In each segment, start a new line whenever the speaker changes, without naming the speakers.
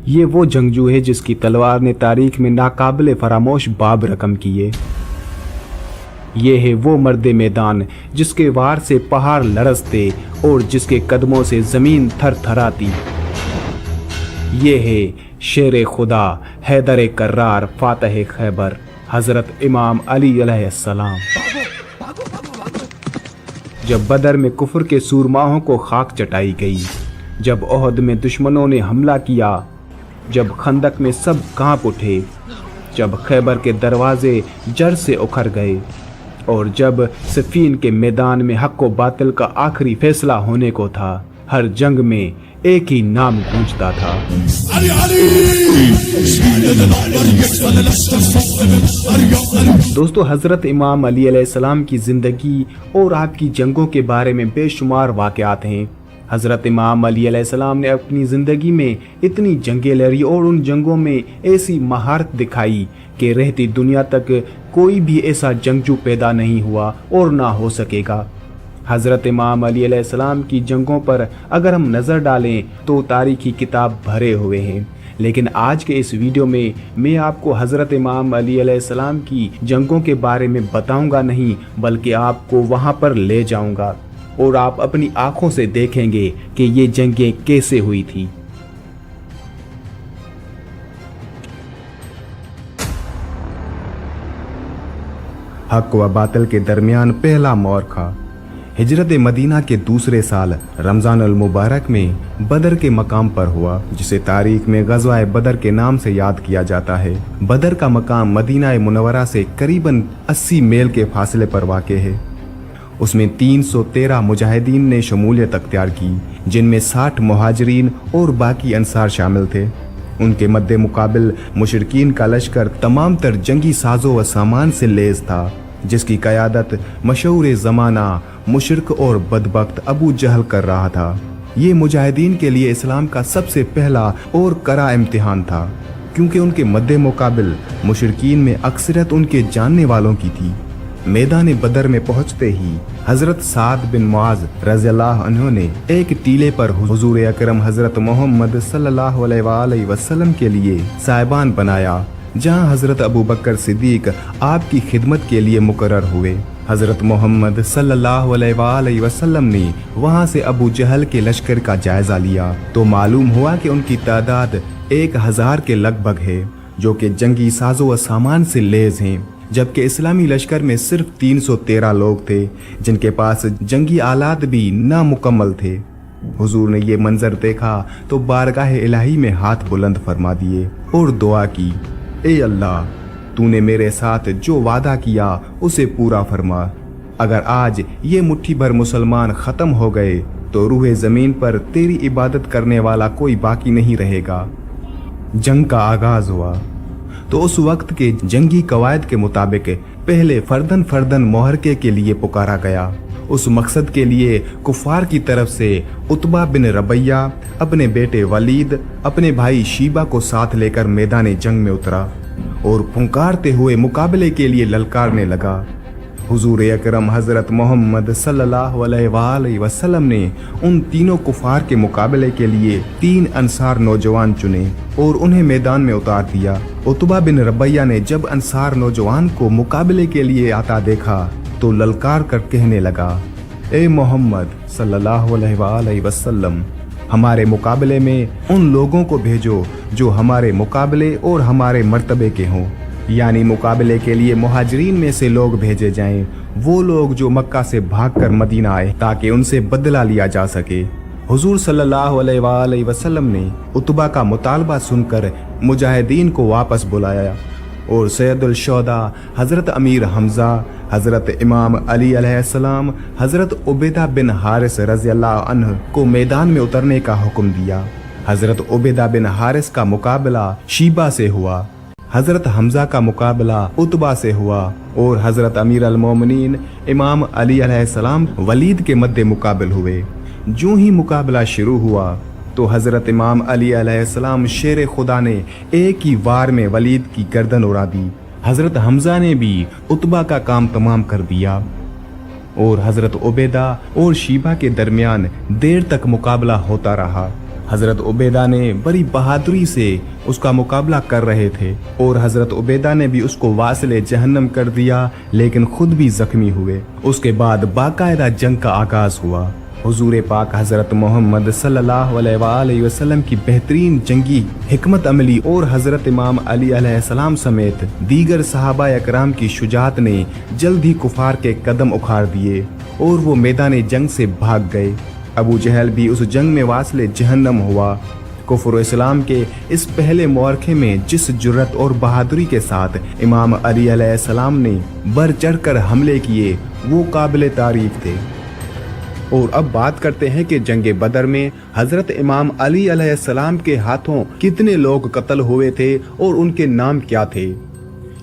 ये वो जंगजू है जिसकी तलवार ने तारीख में नाकाबिले फरामोश बाब रकम किए। ये है वो मर्द मैदान जिसके वार से पहाड़ लरजते और जिसके कदमों से जमीन थर थराती। ये है शेर खुदा हैदर कर्रार फातह खैबर हजरत इमाम अली अलैहिस्सलाम। जब बदर में कुफर के सूरमाहों को खाक चटाई गई, जब ओहद में दुश्मनों ने हमला किया, जब खंदक में सब कांप उठे, जब खैबर के दरवाजे जड़ से उखड़ गए और जब सफीन के मैदान में हक व बातिल का आखिरी फैसला होने को था, हर जंग में एक ही नाम गूंजता था। दोस्तों, हजरत इमाम अली अलैहिस्सलाम की जिंदगी और आपकी जंगों के बारे में बेशुमार वाक़यात हैं। हजरत इमाम अली अलैहिस्सलाम ने अपनी ज़िंदगी में इतनी जंगें लड़ी और उन जंगों में ऐसी महारत दिखाई कि रहती दुनिया तक कोई भी ऐसा जंगजू पैदा नहीं हुआ और ना हो सकेगा। हज़रत इमाम अली अलैहिस्सलाम की जंगों पर अगर हम नज़र डालें तो तारीख़ी किताब भरे हुए हैं, लेकिन आज के इस वीडियो में मैं आपको हज़रत इमाम अली अलैहिस्सलाम की जंगों के बारे में बताऊंगा नहीं, बल्कि आपको वहां पर ले जाऊंगा और आप अपनी आंखों से देखेंगे कि ये जंगें कैसे हुई थी। हक व बातिल के दरमियान पहला मौरखा हिजरत मदीना के दूसरे साल रमज़ान अल मुबारक में बदर के मकाम पर हुआ, जिसे तारीख में गज़वा बदर के नाम से याद किया जाता है। बदर का मकाम मदीना मुनव्वरा से करीबन 80 मील के फासले पर वाक़ है। उसमें 313 मुजाहिदीन ने शमूलियत अख्तियार की, जिनमें 60 मुहाजिरीन और बाकी अंसार शामिल थे। उनके मद्दे मुकाबिल मुशरिकीन का लश्कर तमाम तर जंगी साजो व सामान से लेस था, जिसकी क़यादत मशहूर ज़माना मुशरिक और बदबख्त अबू जहल कर रहा था। ये मुजाहिदीन के लिए इस्लाम का सबसे पहला और कड़ा इम्तिहान था, क्योंकि उनके मद्दे मुकाबिल मुशरिकीन में अक्सरियत उनके जानने वालों की थी। मैदान बदर में पहुंचते ही हजरत साद बिन मुआज रज़ियल्लाहु अन्हु ने एक टीले पर हुजूर अकरम हजरत मोहम्मद सल्लल्लाहु अलैहि वसल्लम के लिए साहिबान बनाया, जहां हजरत अबू बकर सिद्दीक आपकी खिदमत के लिए मुकर्रर हुए। हजरत मोहम्मद सल्लल्लाहु अलैहि वसल्लम ने वहां से अबू जहल के लश्कर का जायजा लिया तो मालूम हुआ कि उनकी तादाद 1000 के लगभग है, जो कि जंगी साजो व सामान से लेस हैं, जबकि इस्लामी लश्कर में सिर्फ 313 लोग थे, जिनके पास जंगी आलात भी नामुकम्मल थे। हुजूर ने ये मंजर देखा तो बारगाह इलाही में हाथ बुलंद फरमा दिए और दुआ की, ए अल्लाह, तूने मेरे साथ जो वादा किया उसे पूरा फरमा। अगर आज ये मुट्ठी भर मुसलमान ख़त्म हो गए तो रूह ज़मीन पर तेरी इबादत करने वाला कोई बाकी नहीं रहेगा। जंग का आगाज़ हुआ तो उस वक्त के जंगी कवायद के मुताबिक पहले फर्दन फर्दन मुहरके के लिए पुकारा गया। उस मकसद के लिए कुफार की तरफ से उतबा बिन रबैया अपने बेटे वलीद, अपने भाई शीबा को साथ लेकर मैदान जंग में उतरा और फुंकारते हुए मुकाबले के लिए ललकारने लगा। हुजूर अकरम हजरत मोहम्मद सल्लल्लाहु अलैहि वसल्लम ने उन तीनों कुफार के मुकाबले के लिए 3 अंसार नौजवान चुने और उन्हें मैदान में उतार दिया। उतबा बिन रबैया ने जब अंसार नौजवान को मुकाबले के लिए आता देखा तो ललकार कर कहने लगा, ए मोहम्मद सल्लल्लाहु अलैहि वसल्लम, हमारे मुकाबले में उन लोगों को भेजो जो हमारे मुकाबले और हमारे मर्तबे के हों, यानी मुकाबले के लिए मुहाजिरीन में से लोग भेजे जाएं, वो लोग जो मक्का से भागकर मदीना आए, ताकि उनसे बदला लिया जा सके। हुजूर सल्लल्लाहु अलैहि वसल्लम ने उतबा का मुतालबा सुनकर मुजाहिदीन को वापस बुलाया और सैयदुल शोदा हजरत अमीर हमजा, हजरत इमाम अली अलैहिस्सलाम, हजरत उबैदा बिन हारिस रज़ियल्लाहु अन्हु को मैदान में उतरने का हुक्म दिया। हजरत उबैदा बिन हारिस का मुकाबला शीबा से हुआ, हजरत हमजा का मुकाबला उतबा से हुआ और हजरत अमीर अल मोमिनीन इमाम अली अलैहिस्सलाम वलीद के मद्दे मुकाबल हुए। जो ही मुकाबला शुरू हुआ तो हजरत इमाम अली अलैहिस्सलाम शेर खुदा ने एक ही वार में वलीद की गर्दन उड़ा दी। हजरत हमजा ने भी उतबा का काम तमाम कर दिया और हजरत उबैदा और शीबा के दरमियान देर तक मुकाबला होता रहा। हजरत उबैदा ने बड़ी बहादुरी से उसका मुकाबला कर रहे थे और हजरत उबैदा ने भी उसको वासिले जहन्नम कर दिया, लेकिन खुद भी जख्मी हुए। उसके बाद बाकायदा जंग का आगाज हुआ। हुजूर पाक हजरत मोहम्मद सल्लल्लाहु अलैहि वसल्लम की बेहतरीन जंगी हिकमत अमली और हजरत इमाम अली अलैहिस्सलाम समेत दीगर सहाबा अकराम की शुजात ने जल्द ही कुफार के कदम उखाड़ दिए और वो मैदान जंग से भाग गए। अबू जहल भी उस जंग में वासिले जहन्नम हुआ। कुफ्र और इस्लाम के इस पहले मुआरखे में जिस जुर्रत और बहादुरी के साथ इमाम अली अलैहिस्सलाम ने बढ़ चढ़कर हमले किए वो काबिल तारीफ थे। और अब बात करते हैं कि जंगे बदर में हजरत इमाम अली अलैहिस्सलाम के हाथों कितने लोग कत्ल हुए थे और उनके नाम क्या थे।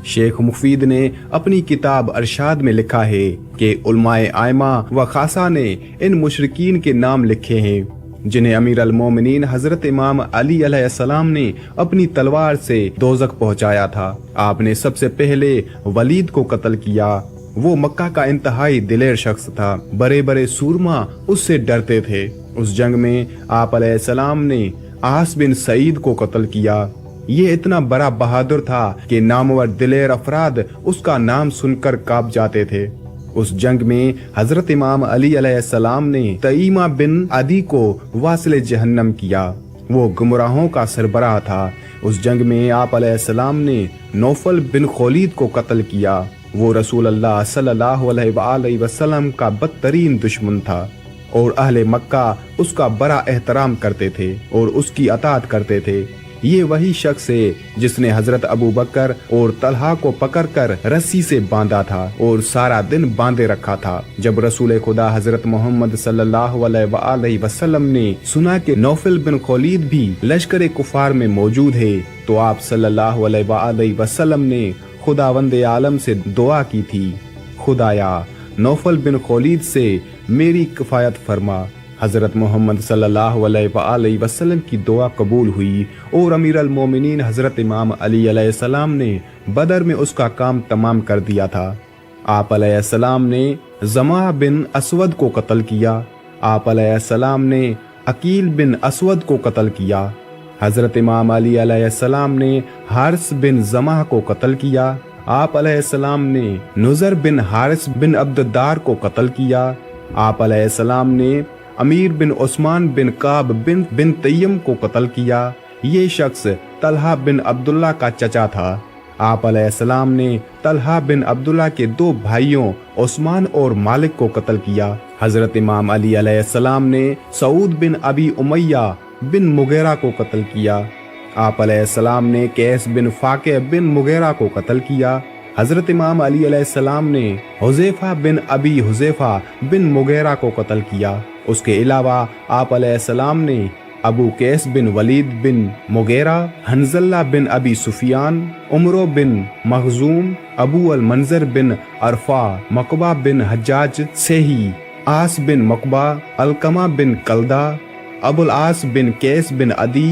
शेख मुफीद ने अपनी किताब अरशाद में लिखा है कि उलमाए आयमा व खासा ने इन मुशरिकीन के नाम लिखे हैं जिन्हें अमीर अल मोमिनीन हजरत इमाम अली अलैहिस्सलाम ने अपनी तलवार से दोज़ख पहुंचाया था। आपने सबसे पहले वलीद को कत्ल किया। वो मक्का का इंतहाई दिलेर शख्स था। बड़े बड़े सूरमा उससे डरते थे। उस जंग में आप अलैहिस्सलाम ने आस बिन सईद को कत्ल किया। ये इतना बड़ा बहादुर था कि नामवर दिलेर अफराद उसका नाम सुनकर कांप जाते थे। उस जंग में हजरत इमाम अली अलैहिस्सलाम ने तईमा बिन अदी को वासिले जहन्नम किया। वो गुमराहों का सरबराह था। उस जंग में आप अलैहिस्सलाम ने नौफल बिन खलीद को कत्ल किया। वो रसूल अल्लाह सल्लल्लाहु अलैहि वसल्लम का बदतरीन दुश्मन था और अहले मक्का उसका बड़ा एहतराम करते थे और उसकी अताअत करते थे। ये वही शख्स है जिसने हजरत अबू बकर और तलहा को पकड़कर रस्सी से बांधा था और सारा दिन बांधे रखा था। जब रसूल खुदा हजरत मोहम्मद सल्लल्लाहु अलैहि वसल्लम ने सुना कि नौफल बिन खलीद भी लश्कर कुफार में मौजूद है तो आप सल्लल्लाहु अलैहि वसल्लम ने खुदावंद आलम से दुआ की थी, खुदाया नौफल बिन खलीद से मेरी किफायत फरमा। हजरत मोहम्मद सल्लल्लाहु अलैहि वसल्लम की दुआ कबूल हुई और अमीर अल मोमिनीन हजरत इमाम अली अलैहिस्सलाम ने बदर में उसका काम तमाम कर दिया था। आप अलैहिस्सलाम ने जमा बिन असवद को कत्ल किया। आप अलैहिस्सलाम ने अकील बिन असवद को कत्ल किया। हजरत इमाम अली अलैहिस्सलाम ने हारिस बिन जमा को कत्ल किया। आप अलैहिस्सलाम ने नुजर बिन हारिस बिन अब्ददार को कत्ल किया। आप अलैहिस्सलाम ने अमीर बिन उस्मान बिन काब बिन तय्यम को कत्ल किया। ये शख्स तलहा बिन अब्दुल्ला का चचा था। आप अलैहिस्सलाम ने तलहा बिन अब्दुल्ला के दो भाइयों उस्मान और मालिक को कत्ल किया। हजरत इमाम अली अलैहिस्सलाम ने सऊद बिन अबी उमैया बिन मुगैरा को कत्ल किया। आप अलैहिस्सलाम ने कैस बिन फाके बिन मुगैरा को कत्ल किया। हजरत इमाम अली अलैहिस्सलाम ने हुज़ैफा बिन अबी हुज़ैफा बिन मुगैरा को कत्ल किया। उसके अलावा आप अलैहिस्सलाम ने अबू कैस बिन वलीद बिन मुगैरा, हंजल्ला बिन अबी सुफियान, उमरो बिन मखजूम, अबू अल मंजर बिन अरफा, मकबा बिन हज्जाज सेही, आस बिन मकबा, अलकमा बिन कलदा, अबुल आस बिन कैस बिन अदी,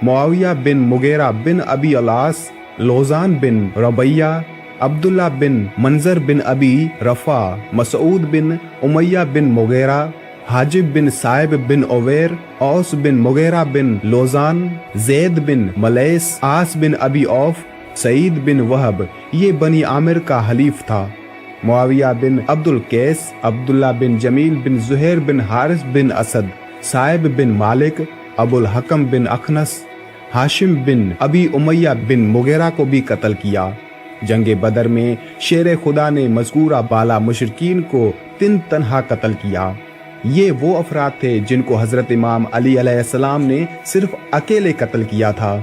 मुआविया बिन मुगैरा बिन अबी अलास, लोजान बिन रबैया, अब्दुल्ला बिन मंजर बिन अबी रफा, मसूद बिन उमैया बिन मुगैरा, हाजिब बिन साहिब बिन ओवेर, औस बिन मुगैरा बिन लोजान, जैद बिन मलैस, आस बिन अबी औफ, सईद बिन वहब ये बनी आमिर का हलीफ था। मुआविया बिन अब्दुल कैस, अब्दुल्ला बिन जमील बिन जुहैर बिन हारिस बिन असद, साहिब बिन मालिक, अबुल हकम बिन अखनस, हाशिम बिन अबी उमैया बिन मुगैरा को भी कत्ल किया। जंगे बदर में शेर खुदा ने मज़कूरा बाला मुशरिकीन को तिन तन्हा कत्ल किया। ये वो अफराद थे जिनको हजरत इमाम अली अलैहिस्सलाम ने सिर्फ अकेले कत्ल किया था।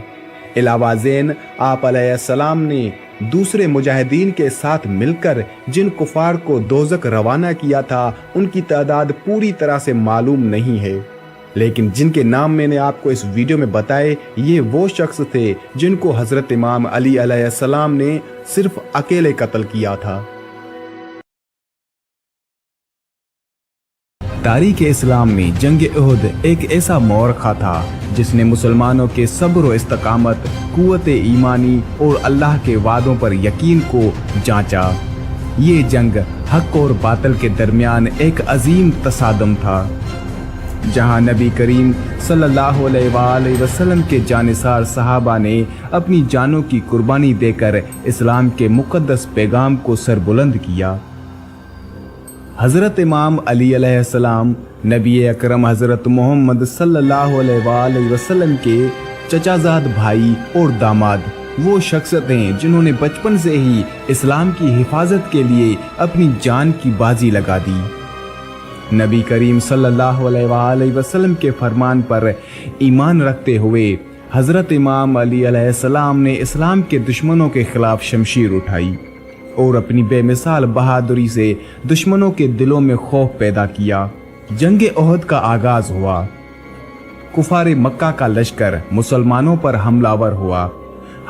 अलावा ज़ैन आप अलैहिस्सलाम ने दूसरे मुजाहिदीन के साथ मिलकर जिन कुफार को दोज़ख रवाना किया था उनकी तादाद पूरी तरह से मालूम नहीं है, लेकिन जिनके नाम मैंने आपको इस वीडियो में बताए ये वो शख्स थे जिनको हजरत इमाम अली अलैहिस्सलाम ने सिर्फ अकेले कत्ल किया था। तारीख इस्लाम में जंग उहद एक ऐसा मौरखा था जिसने मुसलमानों के सब्र और इस्तकामत, कुव्वत ईमानी और अल्लाह के वादों पर यकीन को जांचा। ये जंग हक और बातिल के दरमियान एक अजीम तसादम था। जहां नबी करीम सल्लल्लाहु अलैहि वसल्लम के जानिसार सहाबा ने अपनी जानों की कुर्बानी देकर इस्लाम के मुकद्दस पैगाम को सरबुलंद किया। हज़रत इमाम अली अलैहिस्सलाम नबी अकरम हज़रत मोहम्मद सल्लल्लाहु अलैहि वसल्लम के चचाजाद भाई और दामाद वो शख्सियत हैं जिन्होंने बचपन से ही इस्लाम की हिफाजत के लिए अपनी जान की बाजी लगा दी। नबी करीम सल्लल्लाहु अलैहि वसल्लम के फरमान पर ईमान रखते हुए हज़रत इमाम अली अलैहिस्सलाम ने इस्लाम के दुश्मनों के खिलाफ शमशीर उठाई और अपनी बेमिसाल बहादुरी से दुश्मनों के दिलों में खौफ पैदा किया। जंग ओहद का आगाज हुआ। कुफारे मक्का का लश्कर मुसलमानों पर हमलावर हुआ।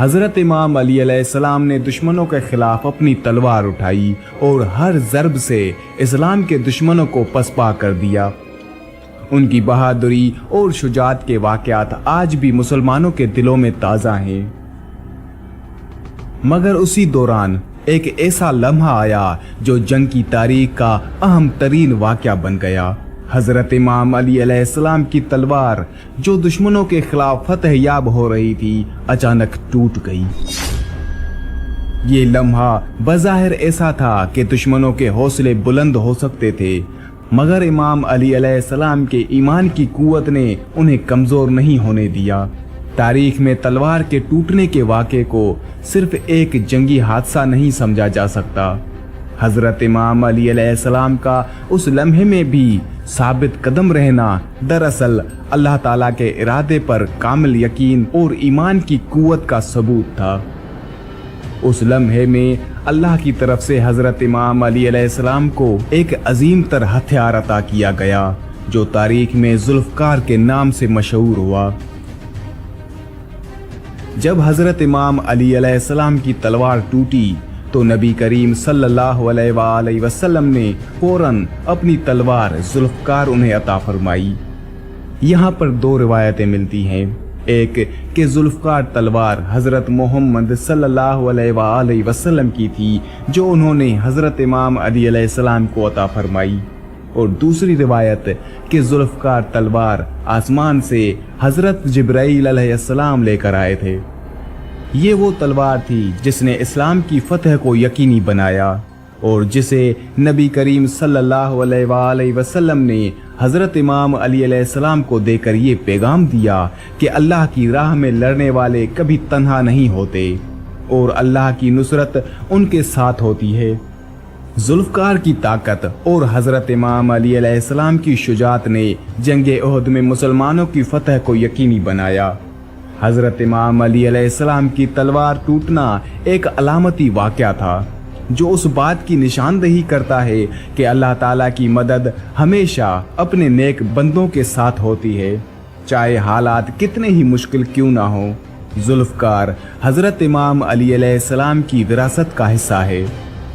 हज़रत इमाम अली अलैहिस्सलाम ने दुश्मनों के खिलाफ अपनी तलवार उठाई और हर ज़रब से इस्लाम के दुश्मनों को पसपा कर दिया। उनकी बहादुरी और शुजाअत के वाक़यात आज भी मुसलमानों के दिलों में ताज़ा हैं। मगर उसी दौरान एक ऐसा लम्हा आया जो जंग की तारीख का अहम तरीन वाक़या बन गया। हज़रत इमाम अली अलैहिस्सलाम की तलवार जो दुश्मनों के खिलाफ फतह याब हो रही थी अचानक टूट गई। ये लम्हा बज़ाहिर ऐसा था कि दुश्मनों के हौसले बुलंद हो सकते थे, मगर इमाम अली अलैहिस्सलाम के ईमान की कुव्वत ने उन्हें कमज़ोर नहीं होने दिया। तारीख में तलवार के टूटने के वाक़े को सिर्फ एक जंगी हादसा नहीं समझा जा सकता। हज़रत इमाम अली अलैहिस्सलाम का उस लम्हे में भी साबित कदम रहना दरअसल अल्लाह ताला के इरादे पर कामिल यकीन और ईमान की कुव्वत का सबूत था। उस लम्हे में अल्लाह की तरफ से हज़रत इमाम अली अलैहिस्सलाम को एक अजीम तर हथियार अता किया गया जो तारीख में जुल्फ़कार के नाम से मशहूर हुआ। जब हज़रत इमाम अली अलैहिस्सलाम की तलवार टूटी तो नबी करीम सल्लल्लाहु अलैहि वसल्लम ने फौरन अपनी तलवार जुल्फ़कार उन्हें अता फरमाई। यहाँ पर दो रिवायतें मिलती हैं, एक कि जुल्फ़कार तलवार हज़रत मोहम्मद सल्लल्लाहु अलैहि वसल्लम की थी जो उन्होंने हज़रत इमाम अली अलैहिस्सलाम को अता फरमाई, और दूसरी रिवायत कि जुल्फ़कार तलवार आसमान से हज़रत जिब्राईल अलैहिस्सलाम लेकर आए थे। ये वो तलवार थी जिसने इस्लाम की फतह को यकीनी बनाया और जिसे नबी करीम सल्लल्लाहु अलैहि वसल्लम ने हज़रत इमाम अली अलैहिस्सलाम को देकर ये पैगाम दिया कि अल्लाह की राह में लड़ने वाले कभी तन्हा नहीं होते और अल्लाह की नुसरत उनके साथ होती है। जुल्फ़कार की ताकत और हज़रत इमाम अली अलैहिस्सलाम की शुजाअत ने जंग ओहद में मुसलमानों की फतह को यकीनी बनाया। हज़रत इमाम अली अलैहिस्सलाम की तलवार टूटना एक अलामती वाक़या था जो उस बात की निशानदही करता है कि अल्लाह ताला की मदद हमेशा अपने नेक बंदों के साथ होती है, चाहे हालात कितने ही मुश्किल क्यों ना हो। जुल्फ़कार हज़रत इमाम अली अलैहिस्सलाम की विरासत का हिस्सा है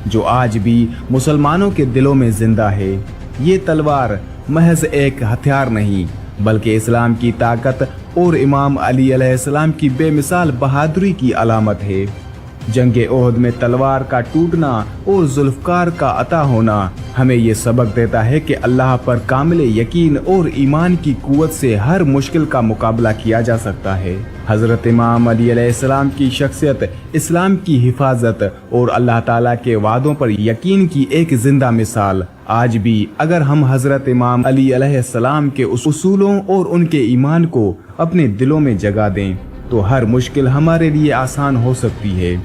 जो आज भी मुसलमानों के दिलों में जिंदा है। ये तलवार महज एक हथियार नहीं बल्कि इस्लाम की ताकत और इमाम अली अलैहिस्सलाम की बेमिसाल बहादुरी की अलामत है। जंग ओहद में तलवार का टूटना और जुल्फ़कार का अता होना हमें ये सबक देता है कि अल्लाह पर कामिल यकीन और ईमान की कुव्वत से हर मुश्किल का मुकाबला किया जा सकता है। हज़रत इमाम अली अलैहिस्सलाम की शख्सियत इस्लाम की हिफाजत और अल्लाह ताला के वादों पर यकीन की एक जिंदा मिसाल। आज भी अगर हम हज़रत इमाम अली अलैहिस्सलाम के उसूलों और उनके ईमान को अपने दिलों में जगा दें तो हर मुश्किल हमारे लिए आसान हो सकती है,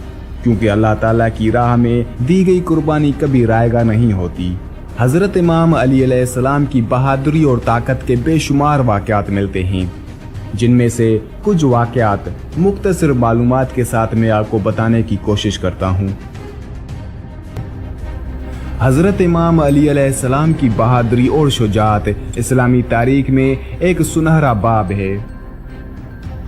क्योंकि अल्लाह ताला की राह में दी गई कुर्बानी कभी रायगा नहीं होती। हज़रत इमाम अली अलैहिस्सलाम की बहादुरी और ताकत के बेशुमार वाक़यात मिलते हैं, जिनमें से कुछ वाक़यात मुख्तसर मालूमात के साथ मैं आपको बताने की कोशिश करता हूँ। हज़रत इमाम अली अलैहिस्सलाम की बहादुरी और शुजाअत इस्लामी तारीख में एक सुनहरा बाब है।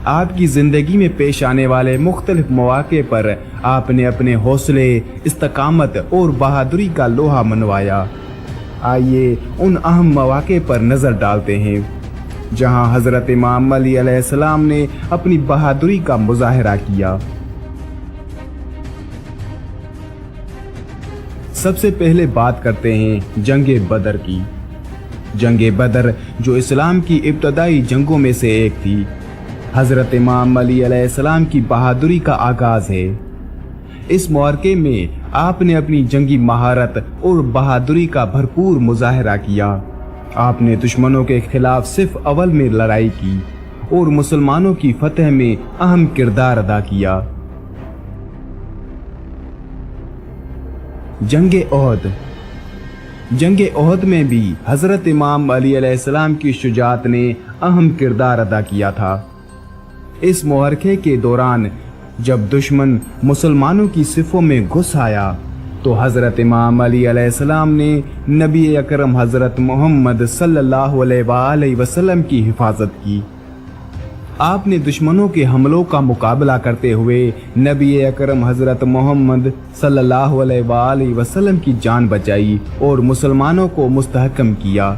आपकी ज़िंदगी में पेश आने वाले मुख्तलिफ मौक़े पर आपने अपने हौसले, इस्तकामत और बहादुरी का लोहा मनवाया। आइए उन अहम मौक़े पर नज़र डालते हैं जहां हज़रत इमाम अली अलैहिस्सलाम ने अपनी बहादुरी का मुज़ाहरा किया। सबसे पहले बात करते हैं जंग बदर की। जंग बदर जो इस्लाम की इब्तदाई जंगों में से एक थी, हजरत इमाम अली अलैहिस्सलाम की बहादुरी का आगाज है। इस मौके में आपने अपनी जंगी महारत और बहादुरी का भरपूर मुजाहरा किया। आपने दुश्मनों के खिलाफ सिर्फ अव्वल में लड़ाई की और मुसलमानों की फतह में अहम किरदार अदा किया। जंगे ओहद में भी हजरत इमाम अली अलैहिस्सलाम की शुजाअत ने अहम किरदार अदा किया था। इस मुआरके के दौरान जब दुश्मन मुसलमानों की सिफों में घुस आया तो हजरत इमाम अली अलैहिस्सलाम ने नबी अकरम हजरत मोहम्मद सल्लल्लाहु अलैहि वसल्लम की हिफाजत की। आपने दुश्मनों के हमलों का मुकाबला करते हुए नबी अकरम हजरत मोहम्मद सल्लल्लाहु अलैहि वसल्लम की जान बचाई और मुसलमानों को मुस्तहकम किया।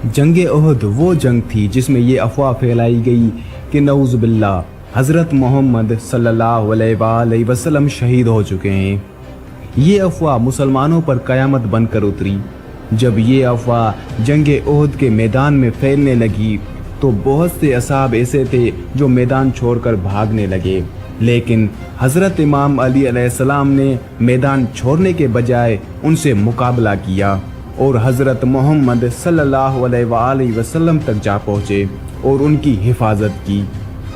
जंगे ओहद वो जंग थी जिसमें ये अफवाह फैलाई गई कि नऊज़ बिल्लाह हजरत मोहम्मद सल्लल्लाहु अलैहि वसल्लम शहीद हो चुके हैं। ये अफवाह मुसलमानों पर कयामत बनकर उतरी। जब ये अफवाह जंगे ओहद के मैदान में फैलने लगी तो बहुत से असहाब ऐसे थे जो मैदान छोड़कर भागने लगे, लेकिन हजरत इमाम अली अलैहिस्सलाम ने मैदान छोड़ने के बजाय उनसे मुकाबला किया और हजरत मोहम्मद सल्लल्लाहु अलैहि वसल्लम तक जा पहुँचे और उनकी हिफाजत की।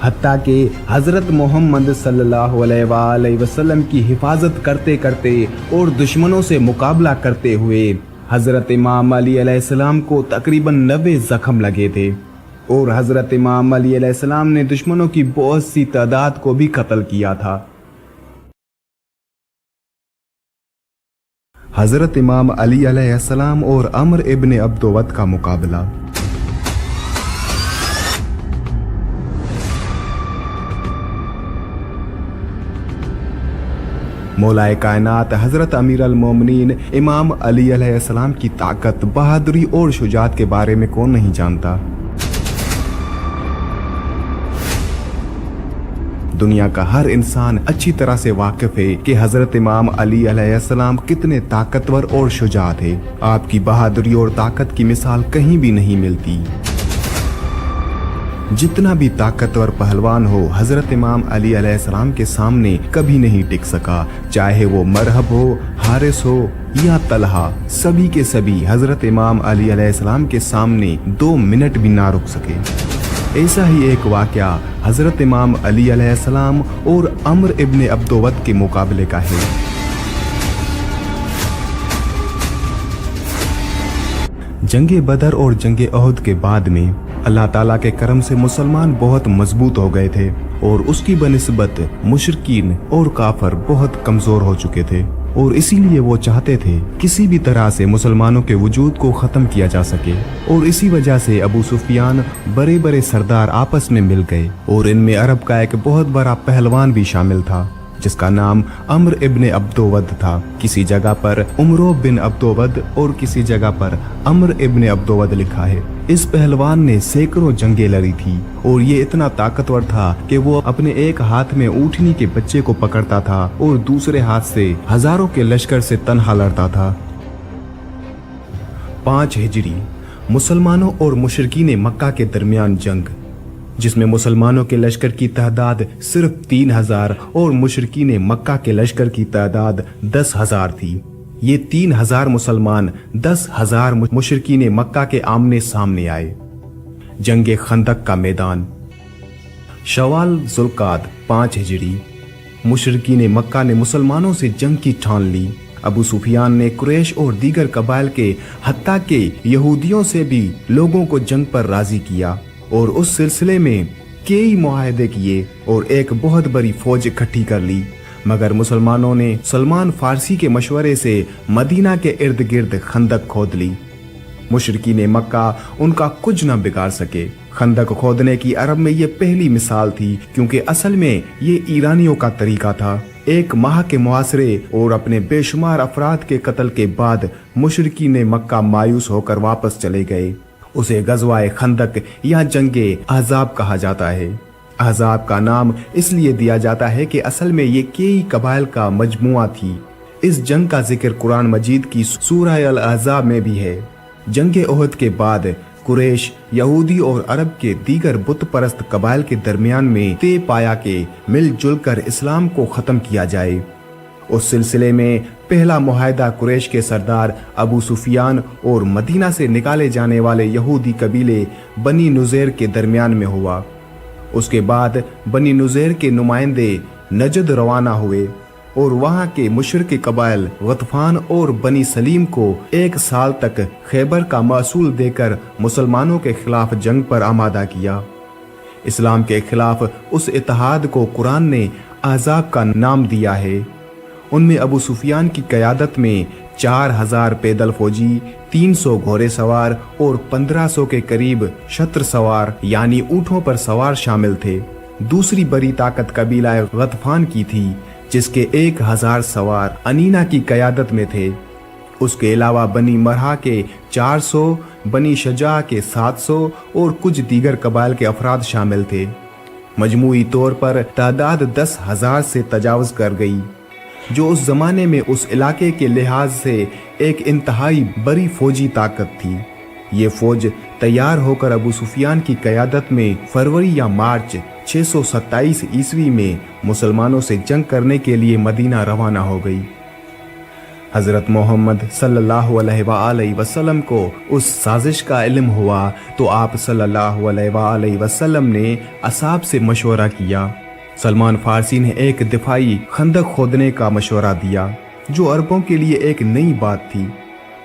हत्ता कि हजरत मोहम्मद सल्लल्लाहु अलैहि वसल्लम की हिफाजत करते करते और दुश्मनों से मुकाबला करते हुए हजरत इमाम अली अलैहिस्सलाम को तकरीबन 90 जख्म लगे थे और हजरत इमाम अली अलैहिस्सलाम ने दुश्मनों की बहुत सी तादाद को भी कत्ल किया था। हजरत इमाम अली अलैहिस्सलाम और अम्र इब्न अब्दोवद का मुकाबला। मौलाए कायनात हजरत अमीर अल मोमिनीन इमाम अली अलैहिस्सलाम की ताकत, बहादुरी और शुजाअत के बारे में कौन नहीं जानता। दुनिया का हर इंसान अच्छी तरह से वाकिफ है कि हजरत इमाम अली अलैहिस्सलाम कितने ताकतवर और शुजा थे। आपकी बहादुरी और ताकत की मिसाल कहीं भी नहीं मिलती। जितना भी ताकतवर पहलवान हो हजरत इमाम अली अलैहिस्सलाम के सामने कभी नहीं टिक सका, चाहे वो मरहब हो, हारिस हो या तलहा, सभी के सभी हजरत इमाम अली अलैहिस्सलाम के सामने 2 मिनट भी ना रुक सके। ऐसा ही एक वाकया हजरत इमाम अली अलैहिस्सलाम और अम्र इब्न अब्दोवद के मुकाबले का है। जंगे बदर और जंगे ओहद के बाद में अल्लाह ताला के करम से मुसलमान बहुत मजबूत हो गए थे और उसकी बनिस्बत मुशरिकीन और काफर बहुत कमजोर हो चुके थे और इसीलिए वो चाहते थे किसी भी तरह से मुसलमानों के वजूद को खत्म किया जा सके। और इसी वजह से अबू सुफियान बड़े बड़े सरदार आपस में मिल गए और इनमें अरब का एक बहुत बड़ा पहलवान भी शामिल था जिसका नाम अम्र इब्न अब्दोवद था। किसी जगह पर उमरो बिन अब्दोवद और किसी जगह पर अम्र इब्न अब्दोवद लिखा है। इस पहलवान ने सैकड़ों जंगें लड़ी थी और ये इतना ताकतवर था कि वो अपने एक हाथ में ऊँटनी के बच्चे को पकड़ता था और दूसरे हाथ से हजारों के लश्कर से तन्हा लड़ता था। 5 हिजरी मुसलमानों और मुशरिकीन मक्का के दरमियान जंग, जिसमें मुसलमानों के लश्कर की तादाद सिर्फ 3000 और मुशरिकीन मक्का के लश्कर की तादाद 10,000 थी। ये 3000 मुसलमान 10,000 मुशरिकीन मक्का के आमने सामने आए। जंगे खंदक का मैदान। शवाल जुल्काद 5 हिजरी मुशरिकीन मक्का ने मुसलमानों से जंग की ठान ली। अबू सुफियान ने कुरैश और दीगर कबाइल के हत्ता के यहूदियों से भी लोगों को जंग पर राजी किया और उस सिलसिले में कई मुआहदे किए और एक बहुत बड़ी फौज इकट्ठी कर ली। मगर मुसलमानों ने सलमान फारसी के मशवरे से मदीना के इर्द गिर्द खंदक खोद ली। मुशरिकीन मक्का उनका कुछ न बिगाड़ सके। खंदक खोदने की अरब में ये पहली मिसाल थी, क्योंकि असल में ये ईरानियों का तरीका था। 1 माह के मुआसरे और अपने बेशुमार अफराद के कत्ल के बाद मुशरिकीन मक्का मायूस होकर वापस चले गए। उसे गज़वाए खंदक या जंगे अहज़ाब कहा जाता है। अहज़ाब का नाम इसलिए दिया जाता है कि असल में ये कई कबाइल का मजमुआ थी। इस जंग का जिक्र कुरान मजीद की सूरह अल अहज़ाब में भी है। जंग ओहद के बाद कुरैश, यहूदी और अरब के दीगर बुत परस्त कबाइल के दरमियान में तय पाया कि मिलजुल कर इस्लाम को ख़त्म किया जाए। उस सिलसिले में पहला मुआहदा कुरैश के सरदार अबू सुफियान और मदीना से निकाले जाने वाले यहूदी कबीले बनी नुज़ैर के दरमियान में हुआ। उसके बाद बनी नुज़ैर के नुमाइंदे नजद रवाना हुए और वहां के मुशरिक कबाइल गतफान और बनी सलीम को 1 साल तक खैबर का महसूल देकर मुसलमानों के खिलाफ जंग पर आमादा किया। इस्लाम के खिलाफ उस इत्तेहाद को कुरान ने अहज़ाब का नाम दिया है। उनमें अबू सुफियान की क़यादत में 4000 पैदल फौजी, 300 घोड़े सवार और 1500 के करीब शत्र सवार यानी ऊँटों पर सवार शामिल थे। दूसरी बड़ी ताकत कबीला गतफान की थी, जिसके 1000 सवार अनीना की क़यादत में थे। उसके अलावा बनी मरहा के 400, बनी शजा के 700 और कुछ दीगर कबाइल के अफराद शामिल थे। मजमूई तौर पर तादाद 10,000 से तजावज़ कर गई, जो उस जमाने में उस इलाके के लिहाज से एक इंतहाई बड़ी फौजी ताकत थी। ये फौज तैयार होकर अबू सुफियान की क़यादत में फरवरी या मार्च 627 ईस्वी में मुसलमानों से जंग करने के लिए मदीना रवाना हो गई। हज़रत मोहम्मद सल्लल्लाहु अलैहि वसल्लम को उस साजिश का इल्म हुआ तो आप सल्लल्लाहु अलैहि वसल्लम ने असहाब से मशवरा किया। सलमान फारसी ने एक दिफाई खंदक खोदने का मशवरा दिया, जो अरबों के लिए एक नई बात थी।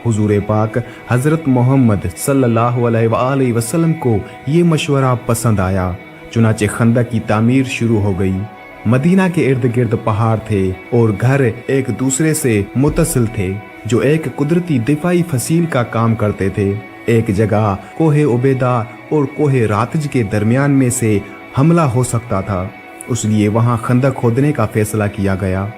हुजूर पाक हज़रत मोहम्मद सल्लल्लाहु अलैहि वसल्लम को ये मशवरा पसंद आया। चुनाचे खंदक की तामीर शुरू हो गई। मदीना के इर्द गिर्द पहाड़ थे और घर एक दूसरे से मुत्तसिल थे, जो एक कुदरती दिफाई फसील का काम करते थे। एक जगह कोहे उबैदा और कोहे रातज के दरमियान में से हमला हो सकता था, उसलिए वहां खंदक खोदने का फैसला किया गया।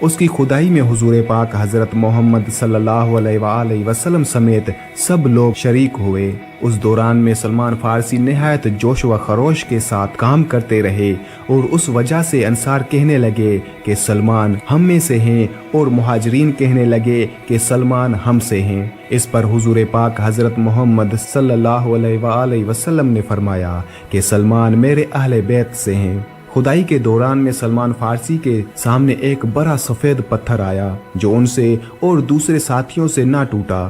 उसकी खुदाई में हुजूर पाक हज़रत मोहम्मद सल्लल्लाहु अलैहि वसल्लम समेत सब लोग शरीक हुए। उस दौरान में सलमान फारसी निहायत जोश व खरोश के साथ काम करते रहे और उस वजह से अंसार कहने लगे कि सलमान हम में से हैं और मुहाजिरीन कहने लगे कि सलमान हम से हैं। इस पर हुजूर पाक हज़रत मोहम्मद सल्लल्लाहु अलैहि वसल्लम ने फरमाया कि सलमान मेरे अहले बैत से हैं। खुदाई के दौरान में सलमान फारसी के सामने एक बड़ा सफ़ेद पत्थर आया, जो उनसे और दूसरे साथियों से ना टूटा।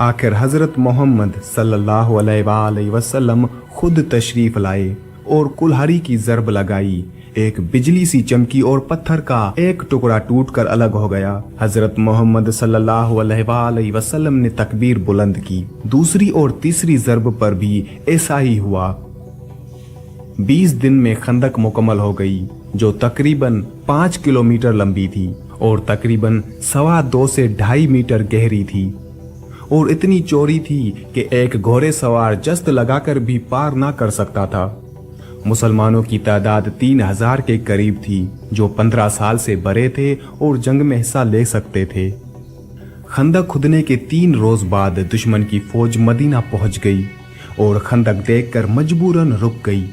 आखिर हज़रत मोहम्मद सल्लल्लाहु अलैहि वसल्लम खुद तशरीफ़ लाए और कुल्हाड़ी की ज़रब लगाई। एक बिजली सी चमकी और पत्थर का एक टुकड़ा टूटकर अलग हो गया। हज़रत मोहम्मद सल्लल्लाहु अलैहि वसल्लम ने तकबीर बुलंद की। दूसरी और तीसरी ज़रब पर भी ऐसा ही हुआ। 20 दिन में खंदक मुकम्मल हो गई, जो तकरीबन 5 किलोमीटर लंबी थी और तकरीबन 2.25 से 2.5 मीटर गहरी थी और इतनी चौड़ी थी कि एक घोड़े सवार जस्त लगाकर भी पार ना कर सकता था। मुसलमानों की तादाद 3000 के करीब थी, जो 15 साल से बड़े थे और जंग में हिस्सा ले सकते थे। खंदक खुदने के 3 रोज बाद दुश्मन की फौज मदीना पहुंच गई और खंदक देखकर मजबूरन रुक गई।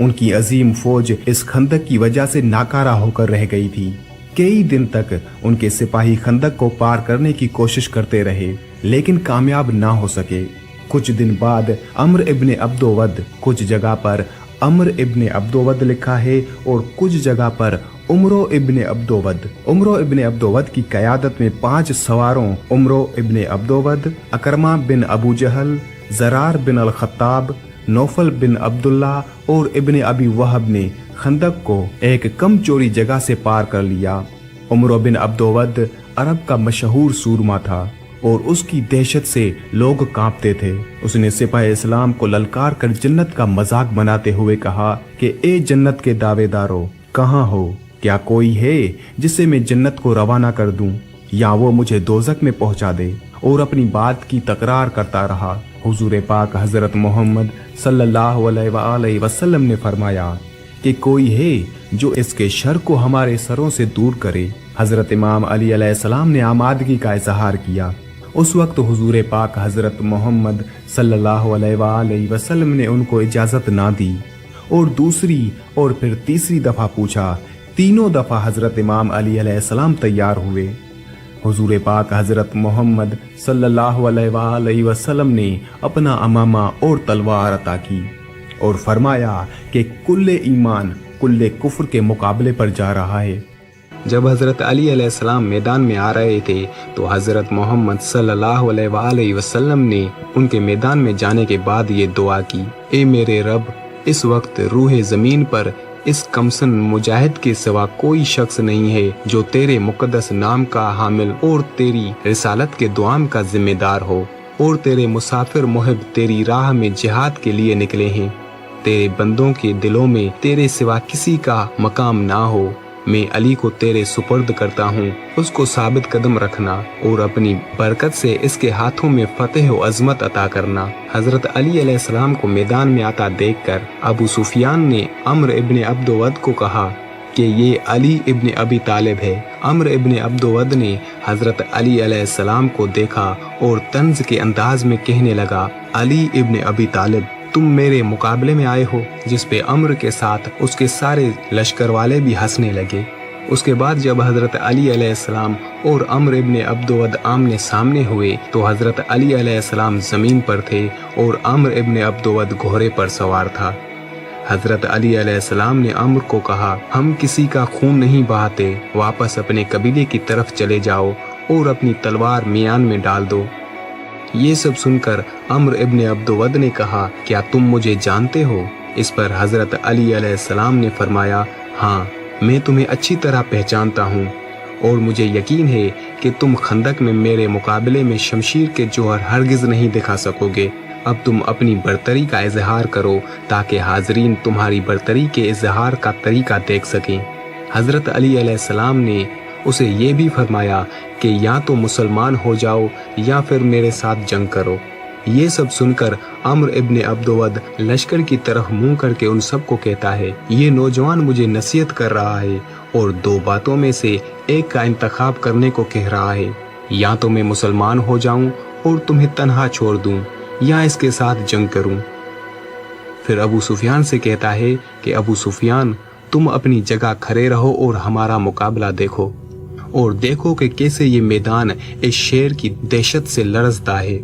उनकी अजीम फौज इस खंदक की वजह से नाकारा होकर रह गई थी। कई दिन तक उनके सिपाही खंदक को पार करने की कोशिश करते रहे, लेकिन कामयाब ना हो सके। कुछ दिन बाद अम्र इब्ने अब्दोवद, कुछ जगह पर अम्र इब्ने अब्दोवद लिखा है और कुछ जगह पर उमरो इब्ने अब्दोवद। उमरो इब्ने अब्दोवद की क़यादत में 5 सवारों उमरो इब्ने अब्दोवद, अकरमा बिन अबू जहल, ज़रार बिन अल खत्ताब, नौफल बिन अब्दुल्ला और इब्ने अबी वहब ने खंदक को एक कम चौड़ी जगह से पार कर लिया। उमरो बिन अब्दोवद अरब का मशहूर सूरमा था और उसकी दहशत से लोग कांपते थे। उसने सिपाही इस्लाम को ललकार कर जन्नत का मजाक बनाते हुए कहा कि ए जन्नत के दावेदारों, कहाँ हो? क्या कोई है जिससे मैं जन्नत को रवाना कर दूं, या वो मुझे दोजक में पहुंचा दे? और अपनी बात की तकरार करता रहा। हुजूर पाक हज़रत मोहम्मद सल्लल्लाहु अलैहि वसल्लम ने फरमाया कि कोई है जो इसके शर को हमारे सरों से दूर करे। हज़रत इमाम अली अलैहिस्सलाम ने आमादगी का इजहार किया। उस वक्त हुजूर पाक हज़रत मोहम्मद सल्लल्लाहु अलैहि वसल्लम ने उनको इजाज़त ना दी और दूसरी और फिर तीसरी दफ़ा पूछा। तीनों दफ़ा हज़रत इमाम अली अलैहिस्सलाम तैयार हुए। हुजूर पाक हजरत मोहम्मद सल्लल्लाहु अलैहि वसल्लम ने अपना अमामा और तलवार अता की और फरमाया कि कुल्ले ईमान कुल्ले कुफ्र के मुकाबले पर जा रहा है।
जब हज़रत अली अलैहिस्सलाम मैदान में आ रहे थे तो हज़रत मोहम्मद सल्लल्लाहु अलैहि वसल्लम ने उनके मैदान में जाने के बाद ये दुआ की, ए मेरे रब, इस वक्त रूह ज़मीन पर इस कमसन मुजाहिद के सिवा कोई शख्स नहीं है जो तेरे मुकद्दस नाम का हामिल और तेरी रिसालत के दुआम का जिम्मेदार हो, और तेरे मुसाफिर मुहिब तेरी राह में जिहाद के लिए निकले हैं। तेरे बंदों के दिलों में तेरे सिवा किसी का मकाम ना हो। मैं अली को तेरे सुपर्द करता हूँ, उसको साबित कदम रखना और अपनी बरकत से इसके हाथों में फतेह और अजमत अता करना। हजरत अली अलैहिस्सलाम को मैदान में आता देखकर अबू सुफियान ने अम्र इब्ने अब्दुवद को कहा कि ये अली इब्ने अबी तालिब है। अम्र इब्ने अब्दुवद ने हजरत अली अलैहिस्सलाम को देखा और तंज के अंदाज में कहने लगा, अली इब्ने अबी तालिब, तुम मेरे मुकाबले में आए हो। जिस पे अम्र के साथ उसके सारे लश्कर वाले भी हंसने लगे। उसके बाद जब हजरत अली अलैहिस्सलाम और अम्र इब्ने अब्दुवद आमने सामने हुए तो हजरत अली अलैहिस्सलाम जमीन पर थे और अम्र इब्ने अब्दुवद घोड़े पर सवार था। हजरत अली अलैहिस्सलाम ने अम्र को कहा, हम किसी का खून नहीं बहाते, वापस अपने कबीले की तरफ चले जाओ और अपनी तलवार मियान में डाल दो। ये सब सुनकर अम्र इब्ने अब्दुवद ने कहा, क्या तुम मुझे जानते हो? इस पर हजरत अली अलैहिस्सलाम ने फरमाया, हाँ, मैं तुम्हें अच्छी तरह पहचानता हूँ और मुझे यकीन है कि तुम खंदक में मेरे मुकाबले में शमशीर के जौहर हरगिज नहीं दिखा सकोगे। अब तुम अपनी बरतरी का इजहार करो ताकि हाजरीन तुम्हारी बरतरी के इजहार का तरीका देख सकें। हजरत अली अलैहिस्सलाम ने उसे ये भी फरमाया कि या तो मुसलमान हो जाओ या फिर मेरे साथ जंग करो। ये सब सुनकर अम्र इब्ने अब्दुवद लश्कर की तरफ मुंह करके उन सबको कहता है, ये नौजवान मुझे नसीहत कर रहा है और दो बातों में से एक का इंतखाब करने को कह रहा है, या तो मैं मुसलमान हो जाऊं और तुम्हें तन्हा छोड़ दूं या इसके साथ जंग करूं। फिर अबू सुफियान से कहता है कि अबू सुफियान, तुम अपनी जगह खड़े रहो और हमारा मुकाबला देखो और देखो कि कैसे ये मैदान इस शेर की दहशत से लरजता है।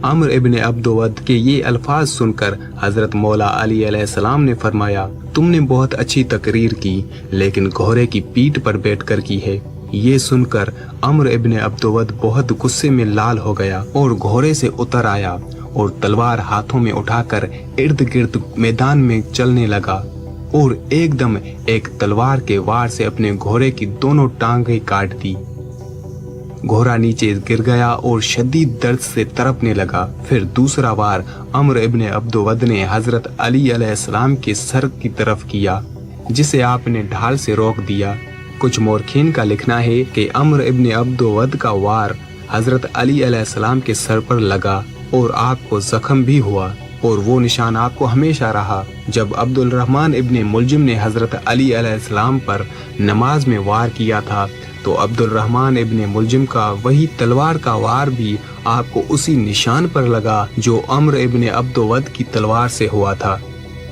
अम्र इब्ने अब्दुवद के ये अल्फाज सुनकर हजरत मौला अली अलैहिस्सलाम ने फरमाया, तुमने बहुत अच्छी तकरीर की लेकिन घोड़े की पीठ पर बैठकर की है। ये सुनकर अम्र इब्ने अब्दुवद बहुत गुस्से में लाल हो गया और घोड़े से उतर आया और तलवार हाथों में उठाकर इर्द गिर्द मैदान में चलने लगा और एकदम एक तलवार के वार से अपने घोड़े की दोनों टांगें काट दी। घोड़ा नीचे गिर गया और शदीद दर्द से तड़पने लगा। फिर दूसरा वार अम्र इब्ने अब्दुवद ने हजरत अली अलैहिस्सलाम के सर की तरफ किया, जिसे आपने ढाल से रोक दिया। कुछ मोरखीन का लिखना है कि अम्र इब्ने अब्दुवद का वार हजरत अली अलैहिस्सलाम के सर पर लगा और आपको जख्म भी हुआ और वो निशान आपको हमेशा रहा। जब अब्दुल रहमान इब्ने मुलजिम ने हजरत अली अलैहिस्सलाम पर नमाज में वार किया था तो अब्दुल रहमान इब्ने मुलजिम का वही तलवार का वार भी आपको उसी निशान पर लगा जो अम्र इब्ने अब्दुवद की तलवार से हुआ था।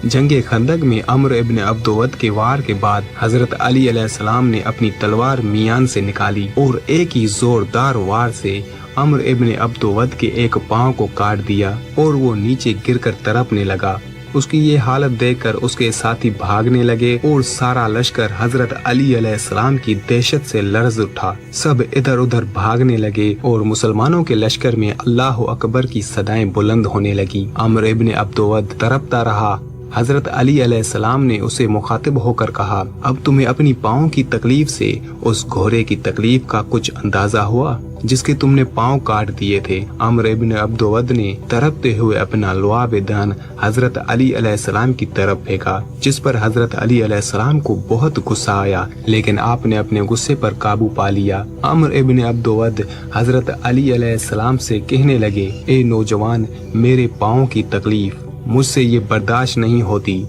जंगे खंदक में अम्र इब्ने अब्दुवद के वार के बाद हजरत अली अलैहिस्सलाम ने अपनी तलवार मियान से निकाली और एक ही जोरदार वार से अम्र इब्ने अब्दुवद के एक पांव को काट दिया और वो नीचे गिरकर तड़पने लगा। उसकी ये हालत देखकर उसके साथी भागने लगे और सारा लश्कर हजरत अली अलैहिस्सलाम की दहशत से लर्ज उठा। सब इधर उधर भागने लगे और मुसलमानों के लश्कर में अल्लाह अकबर की सदाएं बुलंद होने लगी। अम्र इब्ने अब्दुवद तड़पता रहा। हजरत अली अलैहिस्सलाम ने उसे मुखातिब होकर कहा, अब तुम्हें अपनी पाँव की तकलीफ से उस घोड़े की तकलीफ का कुछ अंदाजा हुआ जिसके तुमने पाँव काट दिए थे। अम्र इब्ने अब्दुवद ने तड़पते हुए अपना लुआब दान हजरत अली अलैहिस्सलाम की तरफ फेंका, जिस पर हजरत अली अलैहिस्सलाम को बहुत गुस्सा आया, लेकिन आपने अपने गुस्से पर काबू पा लिया। अम्र इब्ने अब्दुवद हजरत अली अलैहिस्सलाम से कहने लगे, ए नौजवान, मेरे पाँव की तकलीफ मुझसे ये बर्दाश्त नहीं होती,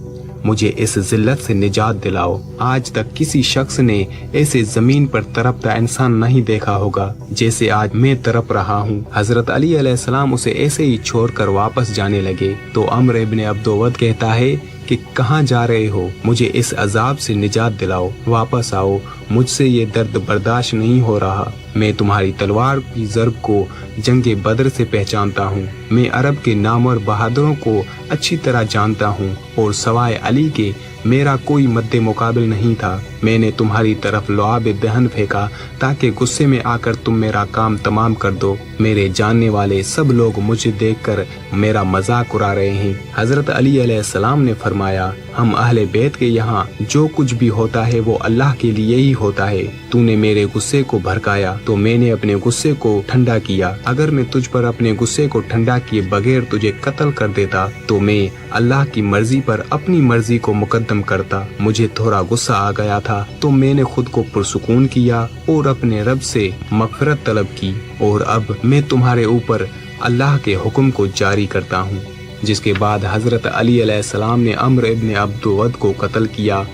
मुझे इस जिल्लत से निजात दिलाओ। आज तक किसी शख्स ने ऐसे जमीन पर तड़पता इंसान नहीं देखा होगा जैसे आज मैं तड़प रहा हूँ। हजरत अली अलैहिस्सलाम उसे ऐसे ही छोड़कर वापस जाने लगे तो अम्र इब्ने अब्दुवद कहता है کہ कहाँ जा रहे हो, मुझे इस अजाब से निजात दिलाओ, वापस आओ, मुझसे ये दर्द बर्दाश्त नहीं हो रहा। मैं तुम्हारी तलवार की ज़र्ब को जंगे बदर से पहचानता हूँ। मैं अरब के नामवर बहादुरों को अच्छी तरह जानता हूँ और सवाए अली के मेरा कोई मद्दे मुकाबिल नहीं था। मैंने तुम्हारी तरफ लुआब दहन फेंका ताकि गुस्से में आकर तुम मेरा काम तमाम कर दो। मेरे जानने वाले सब लोग मुझे देखकर मेरा मजाक उड़ा रहे हैं। हजरत अली अलैहिस्सलाम ने फरमाया, हम अहले बैत के यहाँ जो कुछ भी होता है वो अल्लाह के लिए ही होता है। तूने मेरे गुस्से को भड़काया तो मैंने अपने गुस्से को ठंडा किया। अगर मैं तुझ पर अपने गुस्से को ठंडा किए बगैर तुझे कत्ल कर देता तो मैं अल्लाह की मर्जी पर अपनी मर्जी को मुकद्दम करता। मुझे थोड़ा गुस्सा आ गया था तो मैंने खुद को पुरसुकून किया और अपने रब से मग़फ़िरत तलब की, और अब मैं तुम्हारे ऊपर अल्लाह के हुक्म को जारी करता हूँ। जिसके बाद हजरत अली अलैहिस्सलाम ने अम्र इब्न अब्दुवद को कत्ल किया।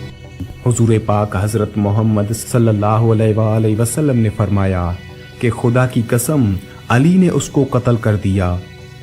हुजूर पाक हजरत मोहम्मद सल्लल्लाहु अलैहि वसल्लम ने फरमाया कि खुदा की कसम अली ने उसको कत्ल कर दिया।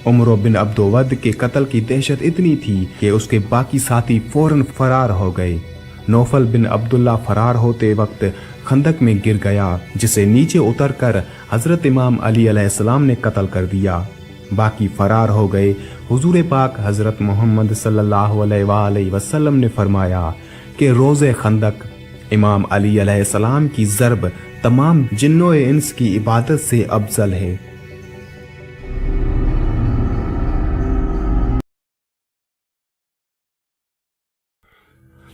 उमर बिन अब्दुवद के कत्ल की दहशत इतनी थी कि उसके बाकी साथी फौरन फरार हो गए। नौफल बिन अब्दुल्ला फरार होते वक्त खंदक में गिर गया, जिसे नीचे उतरकर हजरत इमाम अली अलैहिस्सलाम ने कत्ल कर दिया। बाकी फरार हो गए। हुजूर पाक हजरत मोहम्मद सल्लल्लाहु अलैहि वसल्लम ने फरमाया कि रोज़े खंदक इमाम अली अलैहिस्सलाम की ज़र्ब तमाम जिन्नो इंस की इबादत से अफजल है।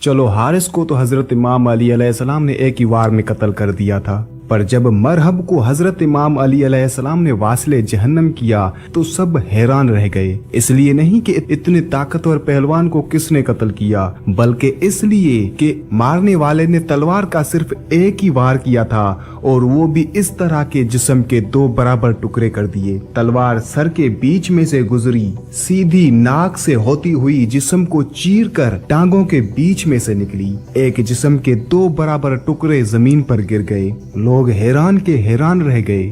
चलो, हारिस को तो हजरत इमाम अली अलैहिस्सलाम ने एक ही वार में कत्ल कर दिया था, पर जब मरहब को हजरत इमाम अली अलैहिस्सलाम ने वासिले जहन्नम किया तो सब हैरान रह गए। इसलिए नहीं कि इतने ताकतवर पहलवान को किसने कत्ल किया, बल्कि इसलिए कि मारने वाले ने तलवार का सिर्फ एक ही वार किया था, और वो भी इस तरह के जिस्म के दो बराबर टुकड़े कर दिए। तलवार सर के बीच में से गुजरी, सीधी नाक से होती हुई जिस्म को चीर कर टांगों के बीच में से निकली। एक जिस्म के दो बराबर टुकड़े जमीन पर गिर गए। लोग हैरान के हैरान रह गए।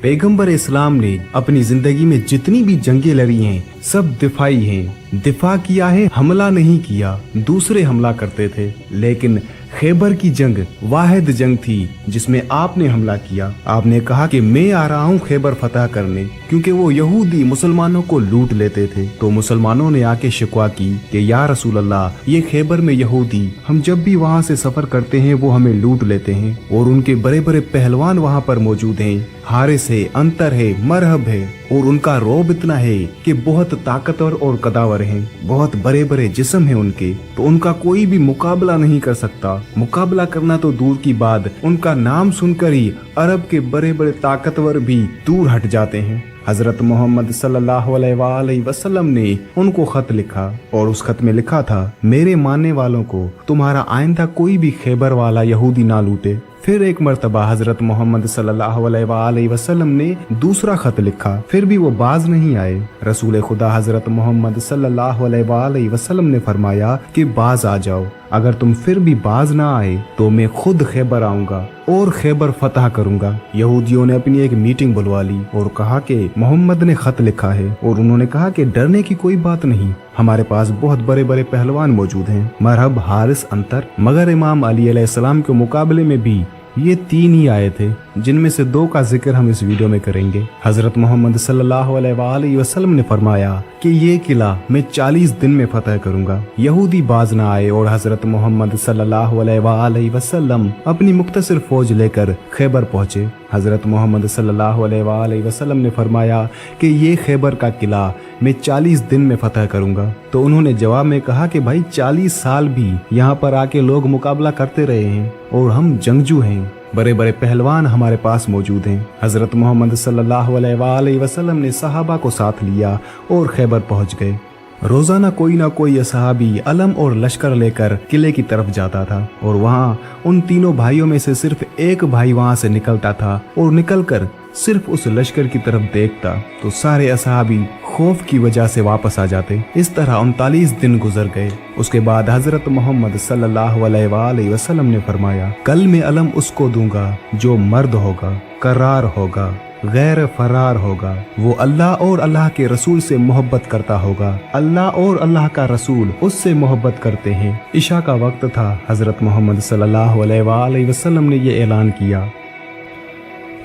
पैगंबर इस्लाम ने अपनी जिंदगी में जितनी भी जंगें लड़ी हैं सब दिफाई हैं। दिफा किया है, हमला नहीं किया। दूसरे हमला करते थे, लेकिन खैबर की जंग वाहिद जंग थी जिसमें आपने हमला किया। आपने कहा कि मैं आ रहा हूँ खैबर फतह करने, क्योंकि वो यहूदी मुसलमानों को लूट लेते थे। तो मुसलमानों ने आके शिकवा की कि या रसूल अल्लाह, ये खैबर में यहूदी, हम जब भी वहाँ से सफर करते हैं वो हमें लूट लेते हैं, और उनके बड़े बड़े पहलवान वहाँ पर मौजूद हैं। हारिस है, अंतर है, मरहब है, और उनका रौब इतना है कि बहुत ताकतवर और कदावर हैं। बहुत बड़े बड़े जिस्म हैं उनके, तो उनका कोई भी मुकाबला नहीं कर सकता। मुकाबला करना तो दूर की बात, उनका नाम सुनकर ही अरब के बड़े बड़े ताकतवर भी दूर हट जाते हैं। हजरत मोहम्मद सल्लल्लाहु अलैहि वसल्लम ने उनको खत लिखा, और उस खत में लिखा था, मेरे मानने वालों को तुम्हारा आइंदा कोई भी खैबर वाला यहूदी ना लूटे। फिर एक मर्तबा हजरत मोहम्मद सल्लल्लाहु अलैहि वसल्लम ने दूसरा खत लिखा, फिर भी वो बाज नहीं आए। रसूल खुदा हजरत मोहम्मद सल्लल्लाहु अलैहि वसल्लम ने फरमाया कि बाज आ जाओ। अगर तुम फिर भी बाज ना आए तो मैं खुद खैबर आऊंगा और खैबर फतह करूंगा। यहूदियों ने अपनी एक मीटिंग बुलवा ली और कहा कि मोहम्मद ने खत लिखा है, और उन्होंने कहा कि डरने की कोई बात नहीं, हमारे पास बहुत बड़े बड़े पहलवान मौजूद हैं, मरहब, हारिस, अंतर। मगर इमाम अली अलैहिस्सलाम के मुकाबले में भी ये तीन ही आए थे, जिनमें से दो का जिक्र हम इस वीडियो में करेंगे। हजरत मोहम्मद सल्लल्लाहु अलैहि वसल्लम ने फरमाया कि ये किला मैं 40 दिन में फतह करूंगा। यहूदी बाज न आए और हजरत मोहम्मद सल्लल्लाहु अलैहि वसल्लम अपनी मुख्तसर फौज लेकर खैबर पहुंचे। हजरत मोहम्मद सल्लल्लाहु अलैहि वसल्लम ने फरमाया कि ये खैबर का किला मैं 40 दिन में फतह करूंगा। तो उन्होंने जवाब में कहा कि भाई 40 साल भी यहाँ पर आके लोग मुकाबला करते रहे हैं और हम जंगजू हैं, बड़े बड़े पहलवान हमारे पास मौजूद हैं। हजरत मोहम्मद सल्लल्लाहु अलैहि वसल्लम ने सहाबा को साथ लिया और खैबर पहुंच गए। रोजाना कोई ना कोई सहाबी अलम और लश्कर लेकर किले की तरफ जाता था, और वहाँ उन तीनों भाइयों में से सिर्फ एक भाई वहाँ से निकलता था, और निकलकर सिर्फ उस लश्कर की तरफ देखता तो सारे असहाबी खौफ की वजह से वापस आ जाते। इस तरह 39 दिन गुजर गए। उसके बाद हजरत मोहम्मद सल्लल्लाहु अलैहि वसल्लम ने फरमाया, कल मैं अलम उसको दूंगा जो मर्द होगा, करार होगा, गैर फरार होगा। वो अल्लाह और अल्लाह के रसूल से मोहब्बत करता होगा। अल्लाह और अल्लाह का रसूल उससे मोहब्बत करते हैं। इशा का वक्त था। हजरत मोहम्मद सल्लल्लाहु अलैहि वसल्लम ने ये ऐलान किया।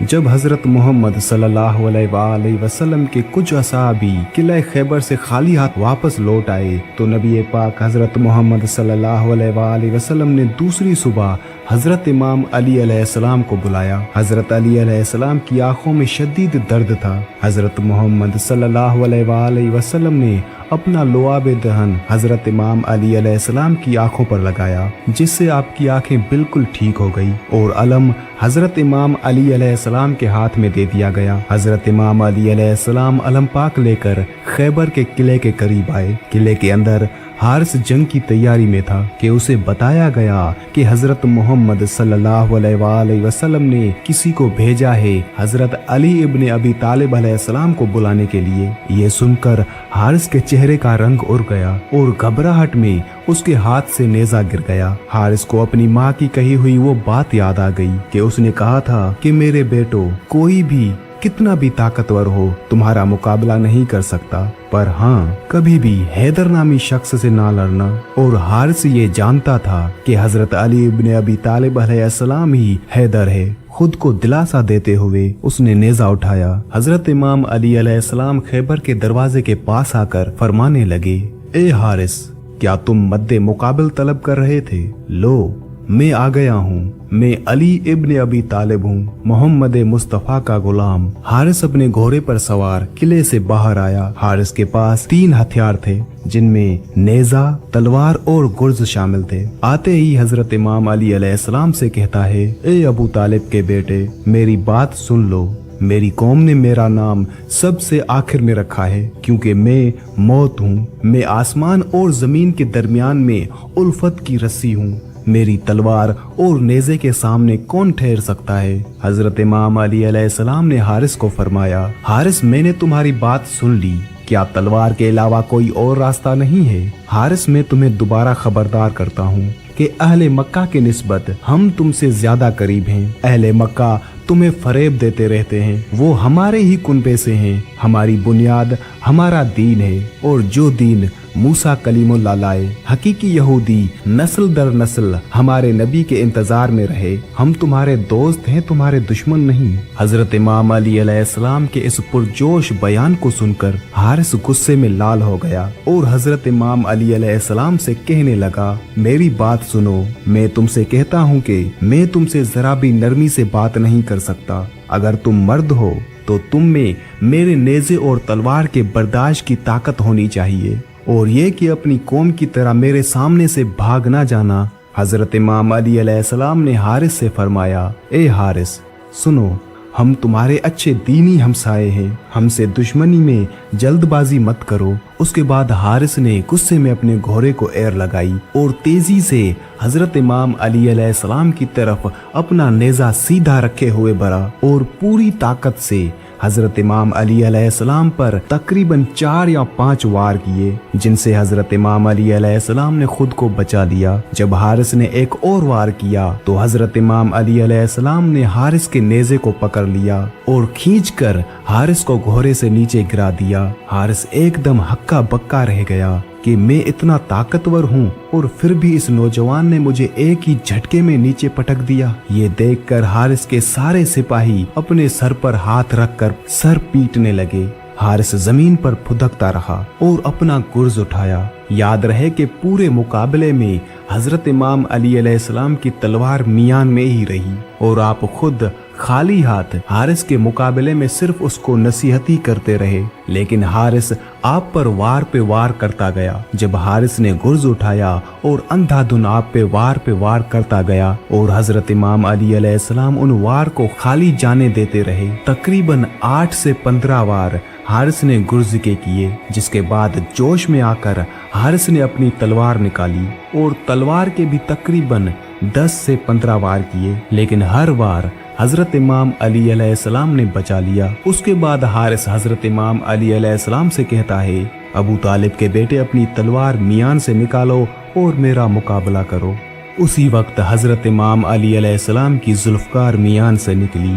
जब हजरत मोहम्मद सल्लल्लाहु अलैहि वसल्लम के कुछ असहाबी किला खैबर से खाली हाथ वापस लौट आए तो नबी पाक हजरत मोहम्मद सल्लल्लाहु अलैहि वसल्लम ने दूसरी सुबह हजरत इमाम अली अलैहिस्सलाम को बुलाया। हजरत अली अलैहिस्सलाम की आंखों में शदीद दर्द था। हजरत मोहम्मद सल्लल्लाहु अलैहि वसल्लम ने अपना लुआब दहन हजरत इमाम अली अलैहिस्सलाम की आंखों पर लगाया, जिससे आपकी आंखें बिल्कुल ठीक हो गई और अलम हजरत इमाम अली अलैहिस्सलाम के हाथ में दे दिया गया। हजरत इमाम अली अलैहिस्सलाम अलम पाक लेकर खैबर के किले के करीब आए। किले के अंदर हारिस जंग की तैयारी में था कि उसे बताया गया कि हजरत मोहम्मद सल्लल्लाहु अलैहि वसल्लम ने किसी को भेजा है हजरत अली इब्ने अबी तालिब अलैहिस्सलाम को बुलाने के लिए। ये सुनकर हारिस के चेहरे का रंग उड़ गया और घबराहट में उसके हाथ से नेजा गिर गया। हारिस को अपनी माँ की कही हुई वो बात याद आ गई कि उसने कहा था कि मेरे बेटो, कोई भी कितना भी ताकतवर हो तुम्हारा मुकाबला नहीं कर सकता, पर हाँ कभी भी हैदर नामी शख्स से ना लड़ना। और हारिस ये जानता था कि हजरत अली इब्ने अबी तालिब अलैहिस्सलाम ही हैदर है। खुद को दिलासा देते हुए उसने नेजा उठाया। हजरत इमाम अली अलैहिस्सलाम खैबर के दरवाजे के पास आकर फरमाने लगे, ए हारिस, क्या तुम मद्दे मुकाबिल तलब कर रहे थे? लो मैं आ गया हूँ। मैं अली इब्ने अबी तालिब हूँ, मोहम्मद मुस्तफा का गुलाम। हारिस अपने घोड़े पर सवार किले से बाहर आया। हारिस के पास 3 हथियार थे, जिनमें नेजा, तलवार और गुर्ज शामिल थे। आते ही हजरत इमाम अली अलैहिस्सलाम से कहता है, ए अबू तालिब के बेटे, मेरी बात सुन लो। मेरी कौम ने मेरा नाम सबसे आखिर में रखा है, क्योंकि मैं मौत हूँ। मैं आसमान और जमीन के दरमियान में उल्फत की रस्सी हूँ। मेरी तलवार और नेज़े के सामने कौन ठहर सकता है? हजरत इमाम अली अलैहिस्सलाम ने हारिस को फरमाया, हारिस, मैंने तुम्हारी बात सुन ली। क्या तलवार के अलावा कोई और रास्ता नहीं है? हारिस, मैं तुम्हें दोबारा खबरदार करता हूँ कि अहले मक्का के निस्बत हम तुमसे ज्यादा करीब हैं। अहले मक्का तुम्हें फरेब देते रहते हैं। वो हमारे ही कुनबे से हैं। हमारी बुनियाद हमारा दीन है, और जो दीन मूसा कलीमुल्लाह लाए, हकीकी यहूदी नस्ल दर नस्ल हमारे नबी के इंतजार में रहे। हम तुम्हारे दोस्त हैं, तुम्हारे दुश्मन नहीं। हजरत इमाम अली अलैहिस्सलाम के इस पुरजोश बयान को सुनकर हारिस गुस्से में लाल हो गया और हजरत इमाम अली अलैहिस्सलाम से कहने लगा, मेरी बात सुनो। मैं तुमसे कहता हूँ कि मैं तुमसे जरा भी नरमी से बात नहीं कर सकता। अगर तुम मर्द हो तो तुम में मेरे नेज़े और तलवार के बर्दाश्त की ताकत होनी चाहिए, और ये कि अपनी कौम की तरह मेरे सामने से भाग ना जाना। हजरत इमाम अली अलैहिस्सलाम ने हारिस से फरमाया, ए हारिस, सुनो, हम तुम्हारे अच्छे दीनी हमसाए हैं, हमसे दुश्मनी में जल्दबाजी मत करो। उसके बाद हारिस ने गुस्से में अपने घोड़े को एर लगाई और तेजी से हजरत इमाम अली अलैहिस्सलाम की तरफ अपना नेजा सीधा रखे हुए बढ़ा और पूरी ताकत से हजरत इमाम अली अलैहिस्सलाम पर तकरीबन 4 या 5 वार किए, जिनसे हजरत इमाम अली अलैहिस्सलाम ने खुद को बचा लिया। जब हारिस ने एक और वार किया तो हजरत इमाम अली अलैहिस्सलाम ने हारिस के नेज़े को पकड़ लिया और खींचकर हारिस को घोड़े से नीचे गिरा दिया। हारिस एकदम हक्का बक्का रह गया कि मैं इतना ताकतवर हूँ और फिर भी इस नौजवान ने मुझे एक ही झटके में नीचे पटक दिया। ये देखकर हारिस के सारे सिपाही अपने सर पर हाथ रखकर सर पीटने लगे। हारिस जमीन पर फुदकता रहा और अपना गुर्ज उठाया। याद रहे कि पूरे मुकाबले में हजरत इमाम अली अलैहिस्सलाम की तलवार मियान में ही रही और आप खुद खाली हाथ हारिस के मुकाबले में सिर्फ उसको नसीहती करते रहे, लेकिन हारिस आप पर वार पे वार करता गया। जब हारिस ने गुर्ज उठाया और अंधाधुन आप पे वार करता गया और हजरत इमाम अली अलैहिस्सलाम उन वार को खाली जाने देते रहे। तकरीबन 8 से 15 वार हारिस ने गुर्ज के किए, जिसके बाद जोश में आकर हारिस ने अपनी तलवार निकाली और तलवार के भी तकरीबन 10 से 15 वार किए, लेकिन हर वार हजरत इमाम अली अलैहिस्सलाम ने बचा लिया। उसके बाद हारिस हजरत इमाम अली अलैहिस्सलाम से कहता है, अबू तालिब के बेटे, अपनी तलवार मियान से निकालो और मेरा मुकाबला करो। उसी वक्त हजरत इमाम अली अलैहिस्सलाम की जुल्फकार मियान से निकली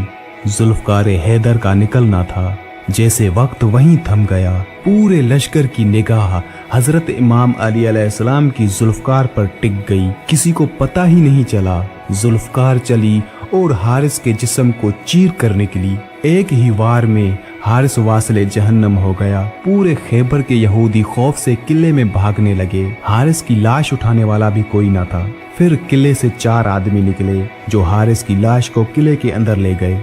जुल्फकार हैदर का निकलना था। जैसे वक्त वहीं थम गया, पूरे लश्कर की निगाह हजरत इमाम अली अलैहिस्सलाम की जुल्फकार पर टिक गई। किसी को पता ही नहीं चला। जुल्फकार चली और हारिस के जिस्म को चीर कर निकली। एक ही वार में हारिस वासले जहन्नम हो गया। पूरे खैबर के यहूदी खौफ से किले में भागने लगे। हारिस की लाश उठाने वाला भी कोई न था। फिर किले से 4 आदमी निकले जो हारिस की लाश को किले के अंदर ले गए।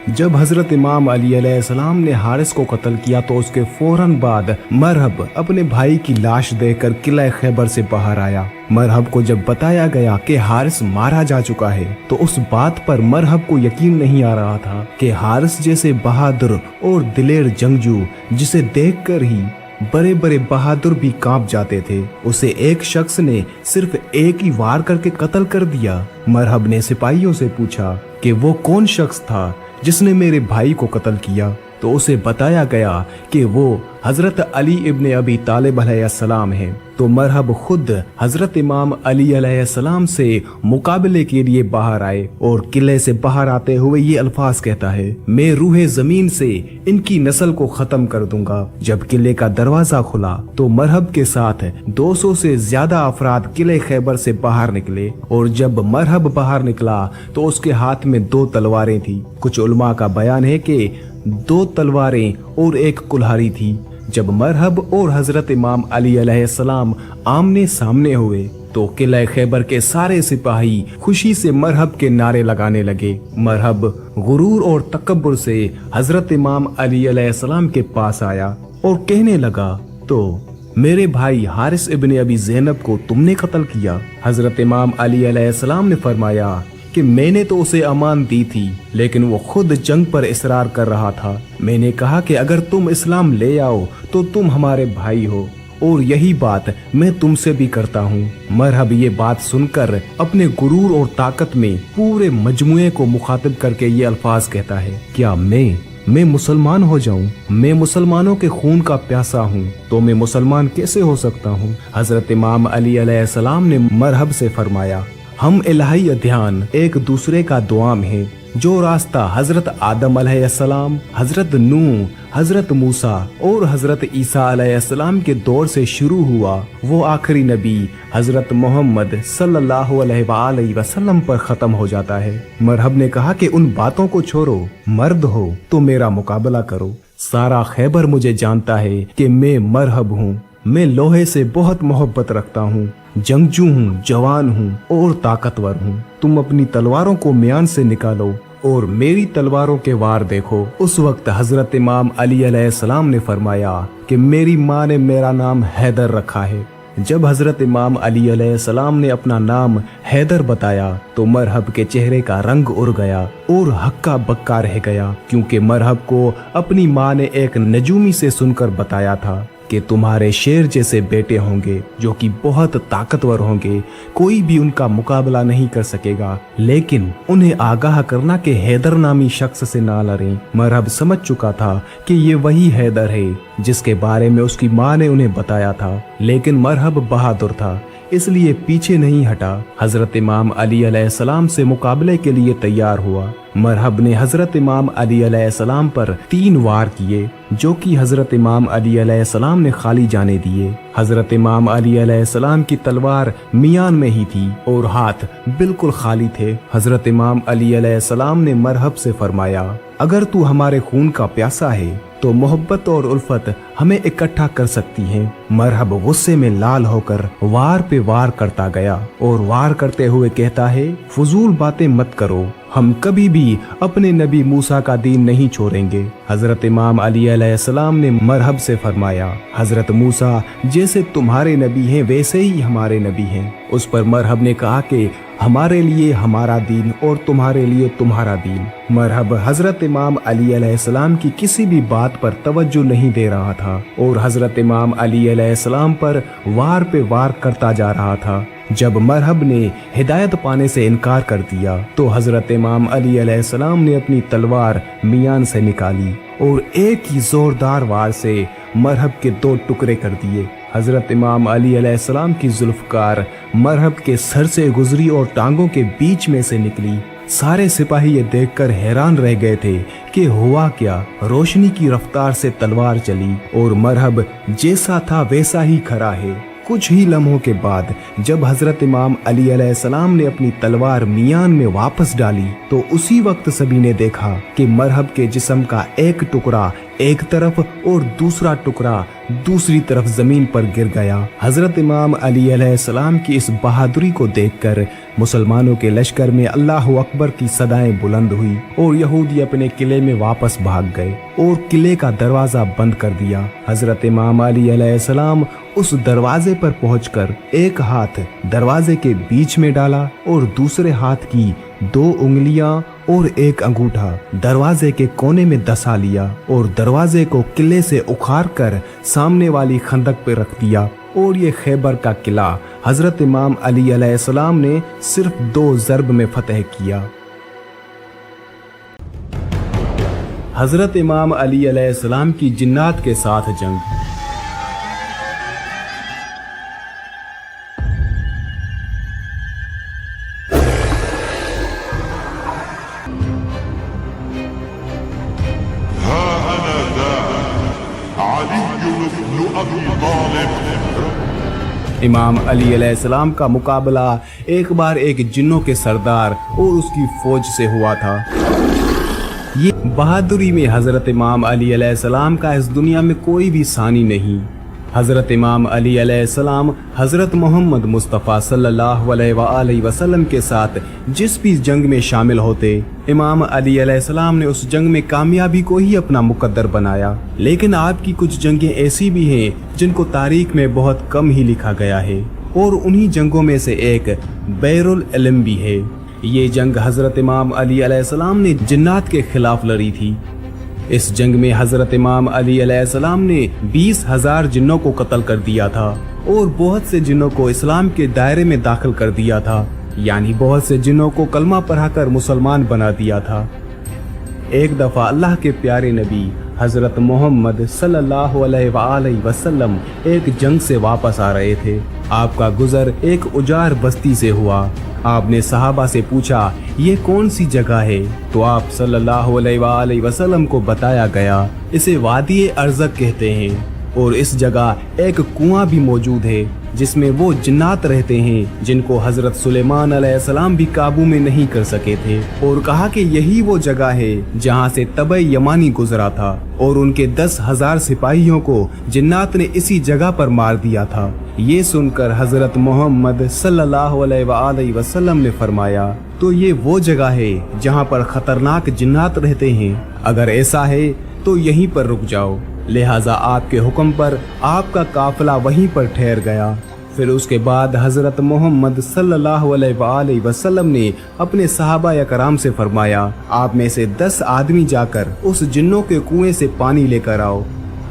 जब हजरत इमाम अली अलैहिस्सलाम ने हारिस को कत्ल किया तो उसके फौरन बाद मरहब अपने भाई की लाश देकर किला खैबर से बाहर आया। मरहब को जब बताया गया कि हारिस मारा जा चुका है तो उस बात पर मरहब को यकीन नहीं आ रहा था कि हारिस जैसे बहादुर और दिलेर जंगजू, जिसे देखकर ही बड़े बड़े बहादुर भी कांप जाते थे, उसे एक शख्स ने सिर्फ एक ही वार करके कत्ल कर दिया। मरहब ने सिपाहियों से पूछा कि वो कौन शख्स था जिसने मेरे भाई को कत्ल किया, तो उसे बताया गया कि वो हजरत अली इब्ने अबी तालिब अलैहिस्सलाम हैं। तो मरहब खुद हजरत इमाम अली अलैहिस्सलाम से मुकाबले के लिए बाहर आए और किले से बाहर आते हुए ये अल्फाज कहता है, मैं रूहे जमीन से इनकी नस्ल को खत्म कर दूंगा। जब किले का दरवाजा खुला तो मरहब के साथ 200 से ज्यादा अफराद किले खैबर से बाहर निकले और जब मरहब बाहर निकला तो उसके हाथ में 2 तलवारें थी। कुछ उलमा का बयान है कि 2 तलवारें और एक कुल्हाड़ी थी। जब मरहब और हजरत इमाम अली अलैहिस्सलाम आमने सामने हुए तो किला खैबर के सारे सिपाही खुशी से मरहब के नारे लगाने लगे। मरहब गुरूर और तकब्बुर से हजरत इमाम अली अलैहिस्सलाम के पास आया और कहने लगा, तो मेरे भाई हारिस इब्ने अबी ज़ैनब को तुमने कत्ल किया? हजरत इमाम अली अलैहिस्सलाम ने फरमाया कि मैंने तो उसे अमान दी थी, लेकिन वो खुद जंग पर इसरार कर रहा था। मैंने कहा कि अगर तुम इस्लाम ले आओ तो तुम हमारे भाई हो, और यही बात मैं तुमसे भी करता हूँ। मरहब ये बात सुनकर अपने गुरूर और ताकत में पूरे मजमुए को मुखातिब करके ये अल्फाज कहता है, क्या मैं मुसलमान हो जाऊं? मैं मुसलमानों के खून का प्यासा हूँ, तो मैं मुसलमान कैसे हो सकता हूँ? हजरत इमाम अली अलैहिस्सलाम ने मरहब से फरमाया, हम इलाही अध्यान एक दूसरे का दुआम है। जो रास्ता हजरत आदम अलैहिस्सलाम, हजरत नूह, हजरत मूसा और हजरत ईसा अलैहिस्सलाम के दौर से शुरू हुआ, वो आखिरी नबी हजरत मोहम्मद सल्लल्लाहु अलैहि वसल्लम पर खत्म हो जाता है। मरहब ने कहा कि उन बातों को छोड़ो, मर्द हो तो मेरा मुकाबला करो। सारा खैबर मुझे जानता है कि मैं मरहब हूँ। मैं लोहे से बहुत मोहब्बत रखता हूँ, जंगजू हूँ, जवान हूँ और ताकतवर हूँ। तुम अपनी तलवारों को म्यान से निकालो और मेरी तलवारों के वार देखो। उस वक्त हजरत इमाम अली अलैहिस्सलाम ने फरमाया कि मेरी माँ ने मेरा नाम हैदर रखा है। जब हजरत इमाम अली अलैहिस्सलाम ने अपना नाम हैदर बताया तो मरहब के चेहरे का रंग उड़ गया और हक्का बक्का रह गया, क्योंकि मरहब को अपनी माँ ने एक नजूमी से सुनकर बताया था कि तुम्हारे शेर जैसे बेटे होंगे जो कि बहुत ताकतवर होंगे, कोई भी उनका मुकाबला नहीं कर सकेगा, लेकिन उन्हें आगाह करना कि हैदर नामी शख्स से ना लड़ें। मरहब समझ चुका था कि ये वही हैदर है जिसके बारे में उसकी माँ ने उन्हें बताया था, लेकिन मरहब बहादुर था इसलिए पीछे नहीं हटा। हजरत इमाम अली अलैहिस्सलाम से मुकाबले के लिए तैयार हुआ। मरहब ने हजरत इमाम अली अलैहिस्सलाम पर 3 वार किए जो कि हजरत इमाम अली अलैहिस्सलाम ने खाली जाने दिए। हजरत इमाम अली अलैहिस्सलाम की तलवार मियान में ही थी और हाथ बिल्कुल खाली थे। हजरत इमाम अली अलैहिस्सलाम ने मरहब से फरमाया, अगर तू हमारे खून का प्यासा है तो मोहब्बत और उल्फत हमें इकट्ठा कर सकती है। मरहब गुस्से में लाल होकर वार पे वार करता गया और वार करते हुए कहता है, फजूल बातें मत करो, हम कभी भी अपने नबी मूसा का दीन नहीं छोड़ेंगे। हजरत इमाम अली अलैहिस्सलाम ने मरहब से फरमाया, हजरत मूसा जैसे तुम्हारे नबी हैं वैसे ही हमारे नबी हैं। उस पर मरहब ने कहा कि हमारे लिए हमारा दीन और तुम्हारे लिए तुम्हारा दीन। मरहब हजरत इमाम अली अलैहिस्सलाम की किसी भी बात पर तवज्जो नहीं दे रहा था और हजरत इमाम अली अलैहिस्सलाम पर वार पे वार करता जा रहा था। जब मरहब ने हिदायत पाने से इनकार कर दिया तो हजरत इमाम अली अलैहिस्सलाम ने अपनी तलवार मियान से निकाली और एक ही जोरदार वार से मरहब के 2 टुकड़े कर दिए। हजरत इमाम अली अलैहिस्सलाम की जुल्फकार मरहब के सर से गुजरी और टांगों के बीच में से निकली सारे सिपाही ये देखकर हैरान रह गए थे कि हुआ क्या। रोशनी की रफ्तार से तलवार चली और मरहब जैसा था वैसा ही खड़ा है। कुछ ही लम्हों के बाद जब हजरत इमाम अली अलैहिस्सलाम ने अपनी तलवार मियान में वापस डाली तो उसी वक्त सभी ने देखा कि मरहब के जिस्म का एक टुकड़ा एक तरफ और दूसरा टुकड़ा दूसरी तरफ जमीन पर गिर गया। हजरत इमाम अली अलैहिस्सलाम की इस बहादुरी को देखकर मुसलमानों के लश्कर में अल्लाह अकबर की सदाएं बुलंद हुई और यहूदी अपने किले में वापस भाग गए और किले का दरवाजा बंद कर दिया। हजरत इमाम अली अलैहिस्सलाम उस दरवाजे पर पहुंचकर एक हाथ दरवाजे के बीच में डाला और दूसरे हाथ की 2 उंगलियां और एक अंगूठा दरवाजे के कोने में दसा लिया और दरवाजे को किले से उखाड़ कर सामने वाली खंदक पे रख दिया। और ये खैबर का किला हजरत इमाम अली अलैहिस्सलाम ने सिर्फ 2 ज़रब में फतह किया। हजरत इमाम अली अलैहिस्सलाम की जिन्नात के साथ जंग। इमाम अली अलैहिस्सलाम का मुकाबला एक बार एक जिन्नों के सरदार और उसकी फौज से हुआ था। ये बहादुरी में हजरत इमाम अली अलैहिस्सलाम का इस दुनिया में कोई भी सानी नहीं। हजरत इमाम अली अलैहिस्सलाम हजरत मोहम्मद मुस्तफ़ा सल्लल्लाहु अलैहि वसल्लम के साथ जिस भी जंग में शामिल होते, इमाम अली अलैहिस्सलाम ने उस जंग में कामयाबी को ही अपना मुकद्दर बनाया। लेकिन आपकी कुछ जंगें ऐसी भी हैं जिनको तारीख में बहुत कम ही लिखा गया है और उन्हीं जंगों में से एक बैरुल इल्म भी है। ये जंग हजरत इमाम अली अलैहिस्सलाम ने जिन्नात के खिलाफ लड़ी थी। इस जंग में हजरत इमाम अली अलैहिस्सलाम ने 20,000 जिन्नों को कत्ल कर दिया था और बहुत से जिन्नों को इस्लाम के दायरे में दाखिल कर दिया था, यानी बहुत से जिन्नों को कलमा पढ़ाकर मुसलमान बना दिया था। एक दफा अल्लाह के प्यारे नबी हजरत मोहम्मद सल्लल्लाहु अलैहि वसल्लम एक जंग से वापस आ रहे थे। आपका गुजर एक उजाड़ बस्ती से हुआ। आपने सहाबा से पूछा, ये कौन सी जगह है? तो आप सल्लल्लाहु अलैहि वसल्लम को बताया गया, इसे वादी अर्ज़क कहते हैं और इस जगह एक कुआं भी मौजूद है जिसमें वो जिन्नात रहते हैं जिनको हजरत सुलेमान अलैहिस्सलाम भी काबू में नहीं कर सके थे। और कहा कि यही वो जगह है जहां से तबे यमानी गुजरा था और उनके 10,000 सिपाहियों को जिन्नात ने इसी जगह पर मार दिया था। ये सुनकर हजरत मोहम्मद सल्लल्लाहु अलैहि वसल्लम ने फरमाया, तो ये वो जगह है जहां पर खतरनाक जिन्नात रहते हैं। अगर ऐसा है तो यहीं पर रुक जाओ। लिहाजा आपके हुक्म पर आपका काफिला वहीं पर ठहर गया। फिर उसके बाद हजरत मोहम्मद सल्लल्लाहु अलैहि वसल्लम ने अपने सहाबा कराम से फरमाया, आप में से 10 आदमी जाकर उस जिन्नों के कुएं से पानी लेकर आओ।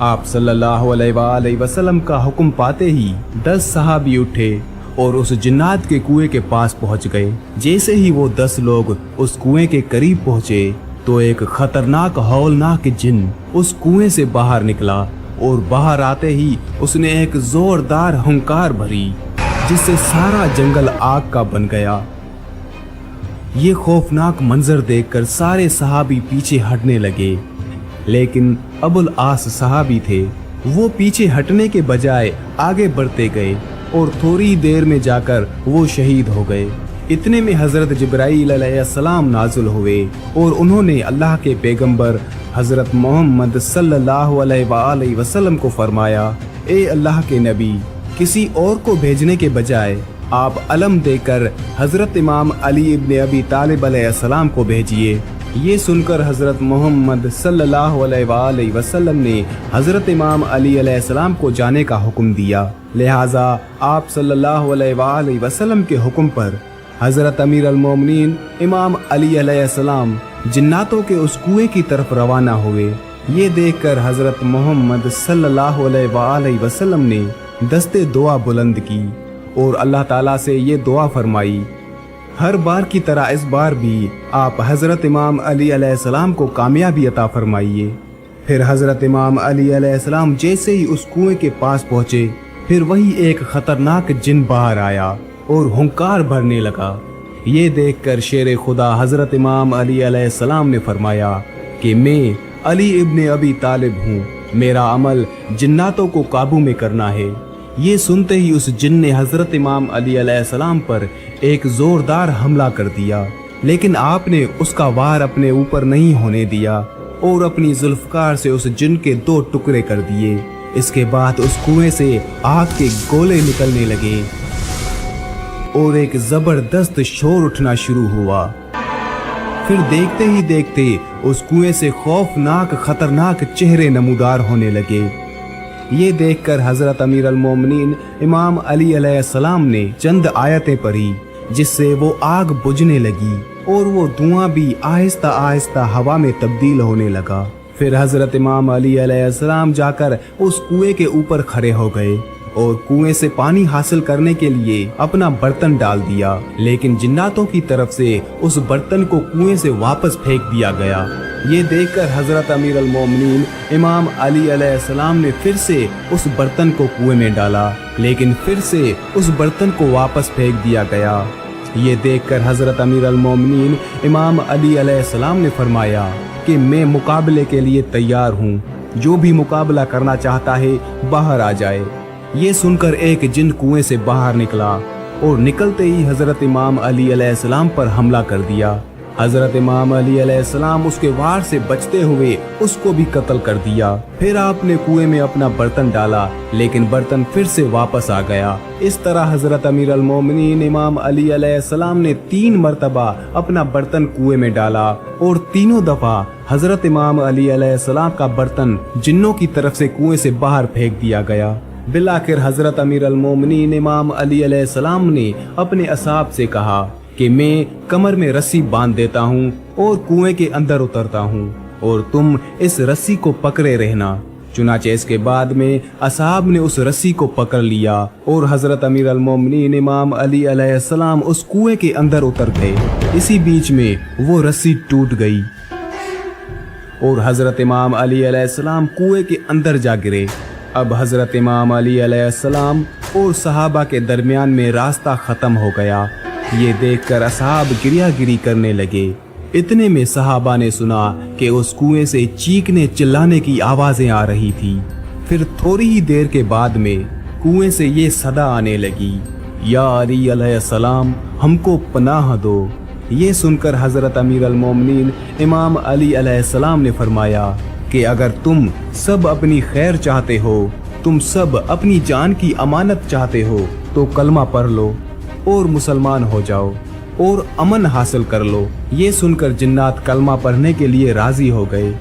आप सल्लल्लाहु अलैहि वसल्लम का हुक्म पाते ही 10 सहाबी उठे और उस जिन्नात के कुएं के पास पहुंच गए। जैसे ही वो 10 लोग उस कुएं के करीब पहुंचे तो एक खतरनाक हौलनाक जिन उस कुएं से बाहर निकला और बाहर आते ही उसने एक जोरदार हुंकार भरी जिससे सारा जंगल आग का बन गया। ये खौफनाक मंजर देखकर सारे सहाबी पीछे हटने लगे, लेकिन अबुल आस सहाबी थे, वो पीछे हटने के बजाय आगे बढ़ते गए और थोड़ी देर में जाकर वो शहीद हो गए। इतने में हजरत जिब्राईल अलैहिस्सलाम नाज़िल हुए और उन्होंने अल्लाह के पैगंबर हजरत मोहम्मद सल्लल्लाहु अलैहि वसल्लम को फरमाया, ए अल्लाह के नबी, किसी और को भेजने के बजाय आप अलम देकर हजरत इमाम अली इब्न अबी तालिब अलैहिस्सलाम को भेजिए। ये सुनकर हजरत मोहम्मद सल्लल्लाहु अलैहि वसल्लम ने हजरत इमाम अली अलैहिस्सलाम को जाने का हुक्म दिया। लिहाजा आप सल्लल्लाहु अलैहि वसल्लम के हुक्म पर हजरत अमीर अल मोमिनीन इमाम अली अलैहिस्सलाम जिन्नातों के उस कुएं की तरफ रवाना हुए। ये देखकर हजरत मोहम्मद सल्लल्लाहु अलैहि वसल्लम ने दस्ते दुआ बुलंद की और अल्लाह ताला से ये दुआ फरमाई, हर बार की तरह इस बार भी आप हजरत इमाम अली अलैहिस्सलाम को कामयाबी अता फरमाइए। फिर हजरत इमाम अली अलैहिस्सलाम जैसे ही उस कुएं के पास पहुंचे, फिर वही एक खतरनाक जिन बाहर आया और हुंकार भरने लगा, ये देखकर शेर खुदा हजरत इमाम अली अलैहिस्सलाम ने फरमाया कि मैं अली इब्न अबी तालिब हूँ, मेरा अमल जिन्नातों को काबू में करना है। ये सुनते ही उस जिन ने हजरत इमाम अली अलैहिस्सलाम पर एक जोरदार हमला कर दिया, लेकिन आपने उसका वार अपने ऊपर नहीं होने दिया और अपनी जुल्फकार से उस जिन के 2 टुकड़े कर दिए। इसके बाद उस कुएं से आग के गोले निकलने लगे और एक जबरदस्त शोर उठना शुरू हुआ। फिर देखते ही देखते उस कुएं से खौफनाक खतरनाक चेहरे नमूदार होने लगे। ये देखकर हजरत अमीर अल मोमिनीन इमाम अली अलैहिस्सलाम ने चंद आयतें पढ़ी, जिससे वो आग बुझने लगी और वो धुआं भी आहिस्ता आहिस्ता हवा में तब्दील होने लगा। फिर हजरत इमाम अली अलैहिस्सलाम जाकर उस कुएं के ऊपर खड़े हो गए और कुएं से पानी हासिल करने के लिए अपना बर्तन डाल दिया, लेकिन जिन्नातों की तरफ से उस बर्तन को कुएं से वापस फेंक दिया गया। ये देखकर हजरत अमीर अल मोमिनीन इमाम अली अलैहिस्सलाम ने फिर से उस बर्तन को कुएं में डाला, लेकिन फिर से उस बर्तन को वापस फेंक दिया गया। ये देखकर हजरत अमीर अल मोमिनीन इमाम अली अलैहिस्सलाम ने फरमाया कि मैं मुकाबले के लिए तैयार हूँ, जो भी मुकाबला करना चाहता है बाहर आ जाए। ये सुनकर एक जिन कुएं से बाहर निकला और निकलते ही हजरत इमाम अली अलैहिस्सलाम पर हमला कर दिया। हजरत इमाम अली अलैहिस्सलाम उसके वार से बचते हुए उसको भी कत्ल कर दिया। फिर आपने कुएं में अपना बर्तन डाला, लेकिन बर्तन फिर से वापस आ गया। इस तरह हजरत अमीर अल मोमिनीन इमाम अली अलैहिस्सलाम ने 3 मरतबा अपना बर्तन कुएं में डाला और तीनों दफा हजरत इमाम अली अलैहिस्सलाम का बर्तन जिन्नों की तरफ से कुएं से बाहर फेंक दिया गया। बिलाखिर हजरत अमीर अल मोमिनीन इमाम अली अलैहिस्सलाम ने अपने असहाब से कहा कि मैं कमर में रस्सी बांध देता हूँ और कुएं के अंदर उतरता हूँ और तुम इस रस्सी को पकड़े रहना। चुनाचे इसके बाद में असहाब ने उस रस्सी को पकड़ लिया और हजरत अमीर अल मोमिनीन इमाम अली अलैहिस्सलाम उस कुएं के अंदर उतर गए। इसी बीच में वो रस्सी टूट गई और हजरत इमाम अली अलैहिस्सलाम कुएं के अंदर जा गिरे। अब हजरत इमाम अली अलैहिस्सलाम और सहाबा के दरमियान में रास्ता खत्म हो गया। ये देखकर असहाब गिरियागिरी करने लगे। इतने में सहाबा ने सुना कि उस कुएं से चीखने चिल्लाने की आवाजें आ रही थी। फिर थोड़ी ही देर के बाद में कुएं से ये सदा आने लगी, या अली अलैहिस्सलाम हमको पनाह दो। ये सुनकर हजरत अमीर अल मोमिनीन इमाम अली अलैहिस्सलाम ने फरमाया कि अगर तुम सब अपनी खैर चाहते हो, तुम सब अपनी जान की अमानत चाहते हो, तो कलमा पढ़ लो और मुसलमान हो जाओ और अमन हासिल कर लो। ये सुनकर जिन्नात कलमा पढ़ने के लिए राजी हो गए।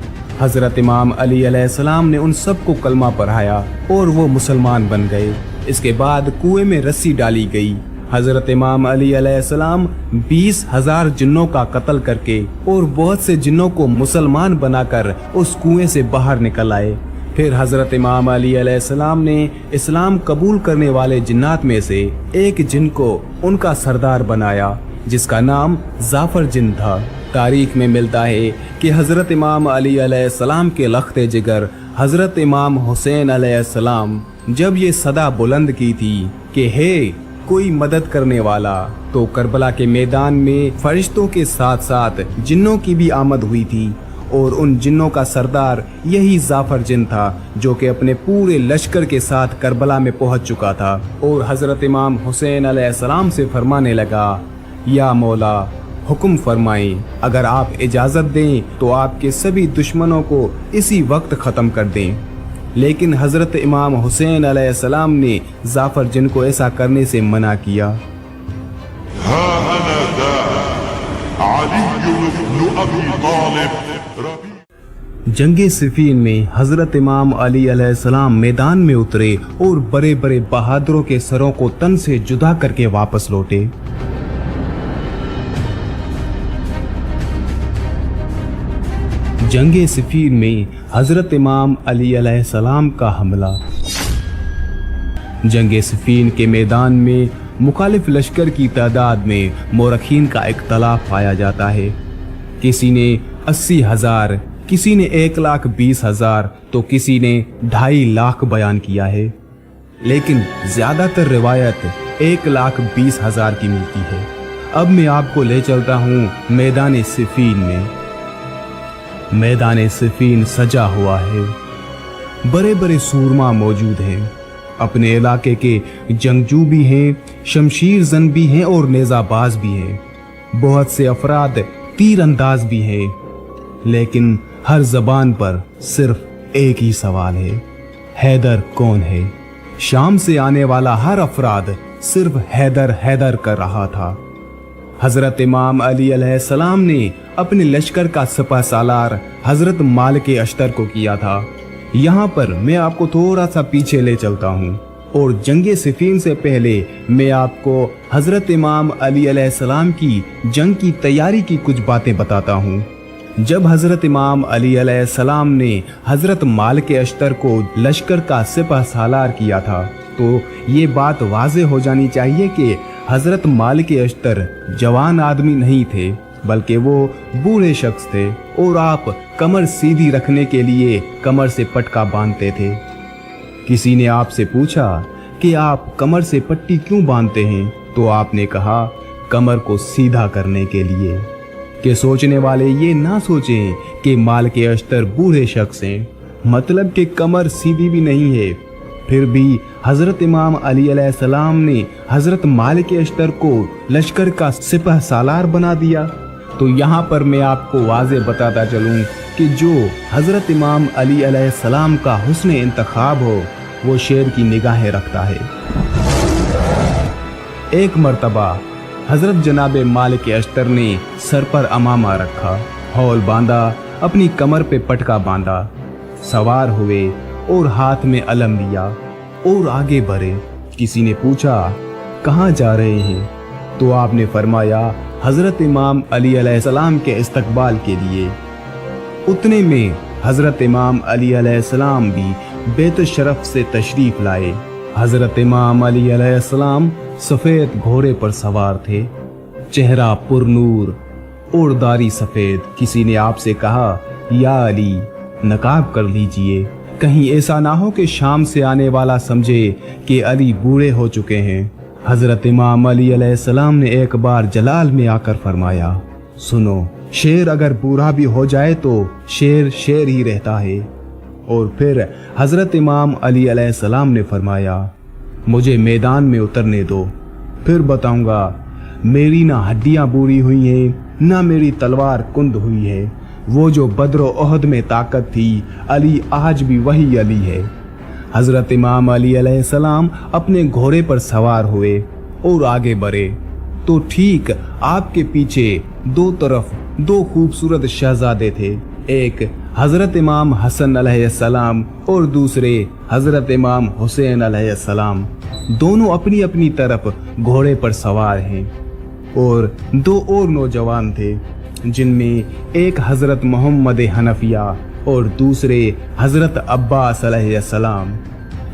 हजरत इमाम अली अलैहिस्सलाम ने उन सबको कलमा पढ़ाया और वो मुसलमान बन गए। इसके बाद कुएं में रस्सी डाली गई। हजरत इमाम अली अलैहिस्सलाम 20,000 जिन्नों का कत्ल करके और बहुत से जिन्नों को मुसलमान बनाकर उस कुएं से बाहर निकल आए। फिर हजरत इमाम अली अलैहिस्सलाम ने इस्लाम कबूल करने वाले जिन्नात में से एक जिन को उनका सरदार बनाया, जिसका नाम जाफर जिन था। तारीख में मिलता है कि हजरत इमाम अली अलैहिस्सलाम के लख्ते जिगर हजरत इमाम हुसैन अलैहिस्सलाम जब ये सदा बुलंद की थी कि हे कोई मदद करने वाला, तो करबला के मैदान में फरिश्तों के साथ साथ जिन्नों की भी आमद हुई थी और उन जिन्नों का सरदार यही जाफर जिन था, जो कि अपने पूरे लश्कर के साथ करबला में पहुंच चुका था और हजरत इमाम हुसैन अलैहिस्सलाम से फरमाने लगा, या मौला हुक्म फरमाएं, अगर आप इजाजत दें तो आपके सभी दुश्मनों को इसी वक्त खत्म कर दें। लेकिन हजरत इमाम हुसैन अलैहिस्सलाम ने जाफर जिन को ऐसा करने से मना किया। जंगे सिफीन में हजरत इमाम अली अलैहिस्सलाम मैदान में उतरे और बड़े बड़े बहादुरों के सरों को तन से जुदा करके वापस लौटे। जंगे सिफीन में हजरत इमाम अली अलैहिस्सलाम का हमला। जंगे सिफीन के मैदान में मुखालिफ लश्कर की तादाद में मोरखीन का इख्तलाफ पाया जाता है। किसी ने 80,000, किसी ने 1,20,000 तो किसी ने 2.5 लाख बयान किया है, लेकिन ज्यादातर रिवायत 1,20,000 की मिलती है। अब मैं आपको ले चलता हूँ मैदान सिफीन में। मैदान सिफीन सजा हुआ है, बड़े बड़े सूरमा मौजूद हैं, अपने इलाके के जंगजू भी हैं, शमशीर जन भी हैं और नेजाबाज भी हैं, बहुत से अफराद तीर अंदाज भी हैं, लेकिन हर जबान पर सिर्फ एक ही सवाल है, हैदर कौन है? शाम से आने वाला हर अफराद सिर्फ हैदर हैदर कर रहा था। हजरत इमाम अली अलैहिस्सलाम ने अपने लश्कर का सिपह सालार हजरत मालिक अश्तर को किया था। यहाँ पर मैं आपको थोड़ा सा पीछे ले चलता हूँ और जंग सिफीन से पहले मैं आपको हजरत इमाम अली अलैहिस्सलाम की जंग की तैयारी की कुछ बातें बताता हूँ। जब हजरत इमाम अली अलैहिस्सलाम ने हजरत मालिक अश्तर को लश्कर का सिपह सालार किया था, तो ये बात वाज़ेह हो जानी चाहिए कि हजरत मालिक अश्तर जवान आदमी नहीं थे, बल्कि वो बूढ़े शख्स थे और आप कमर सीधी रखने के लिए कमर से पटका बांधते थे। किसी ने आपसे पूछा कि आप कमर से पट्टी क्यों बांधते हैं, तो आपने कहा कमर को सीधा करने के लिए। कि सोचने वाले ये ना सोचें कि मालिक अश्तर बूढ़े शख्स हैं, मतलब कि कमर सीधी भी नहीं है। फिर भी हजरत इमाम अली अलैहिस्सलाम ने हजरत मालिक अश्तर को लश्कर का सिपह सालार बना दिया। तो यहाँ पर मैं आपको वाज़े बताता चलूँ कि जो हजरत इमाम अली अलैहिस्सलाम का हुस्न इंतखाब हो, वो शेर की निगाहें रखता है। एक मर्तबा हजरत जनाब मालिक अश्तर ने सर पर अमामा रखा, हौल बांधा, अपनी कमर पे पटका बांधा, सवार हुए और हाथ में अलम लिया और आगे बढ़े। किसी ने पूछा कहाँ जा रहे हैं, तो आपने फरमाया हजरत इमाम अली अलैहिस्सलाम के इस्तकबाल के लिए। उतने में हजरत इमाम अली अलैहिस्सलाम भी बैत शरफ से तशरीफ लाए। हजरत इमाम अली अलैहिस्सलाम सफेद घोड़े पर सवार थे, चेहरा पुरनूर और दाढ़ी सफेद। किसी ने आपसे कहा या अली नकाब कर लीजिए, कहीं ऐसा ना हो कि शाम से आने वाला समझे कि अली बूढ़े हो चुके हैं। हजरत इमाम अली अलैहिस्सलाम ने एक बार जलाल में आकर फरमाया, सुनो, शेर अगर बूढ़ा भी हो जाए तो शेर शेर ही रहता है। और फिर हजरत इमाम अली अलैहिस्सलाम ने फरमाया, मुझे मैदान में उतरने दो, फिर बताऊंगा। मेरी ना हड्डियां बूढ़ी हुई हैं, ना मेरी तलवार कुंद हुई है। वो जो बद्र ओहद में ताकत थी, अली आज भी वही अली है। हजरत इमाम अली अलैहिस्सलाम अपने घोड़े पर सवार हुए और आगे बढ़े, तो ठीक आपके पीछे दो तरफ दो खूबसूरत शहजादे थे, एक हजरत इमाम हसन अलैहिस्सलाम और दूसरे हजरत इमाम हुसैन अलैहिस्सलाम। दोनों अपनी अपनी तरफ घोड़े पर सवार हैं और दो और नौजवान थे, जिनमें एक हजरत मोहम्मद हनफिया और दूसरे हजरत अब्बास अलैहिस्सलाम।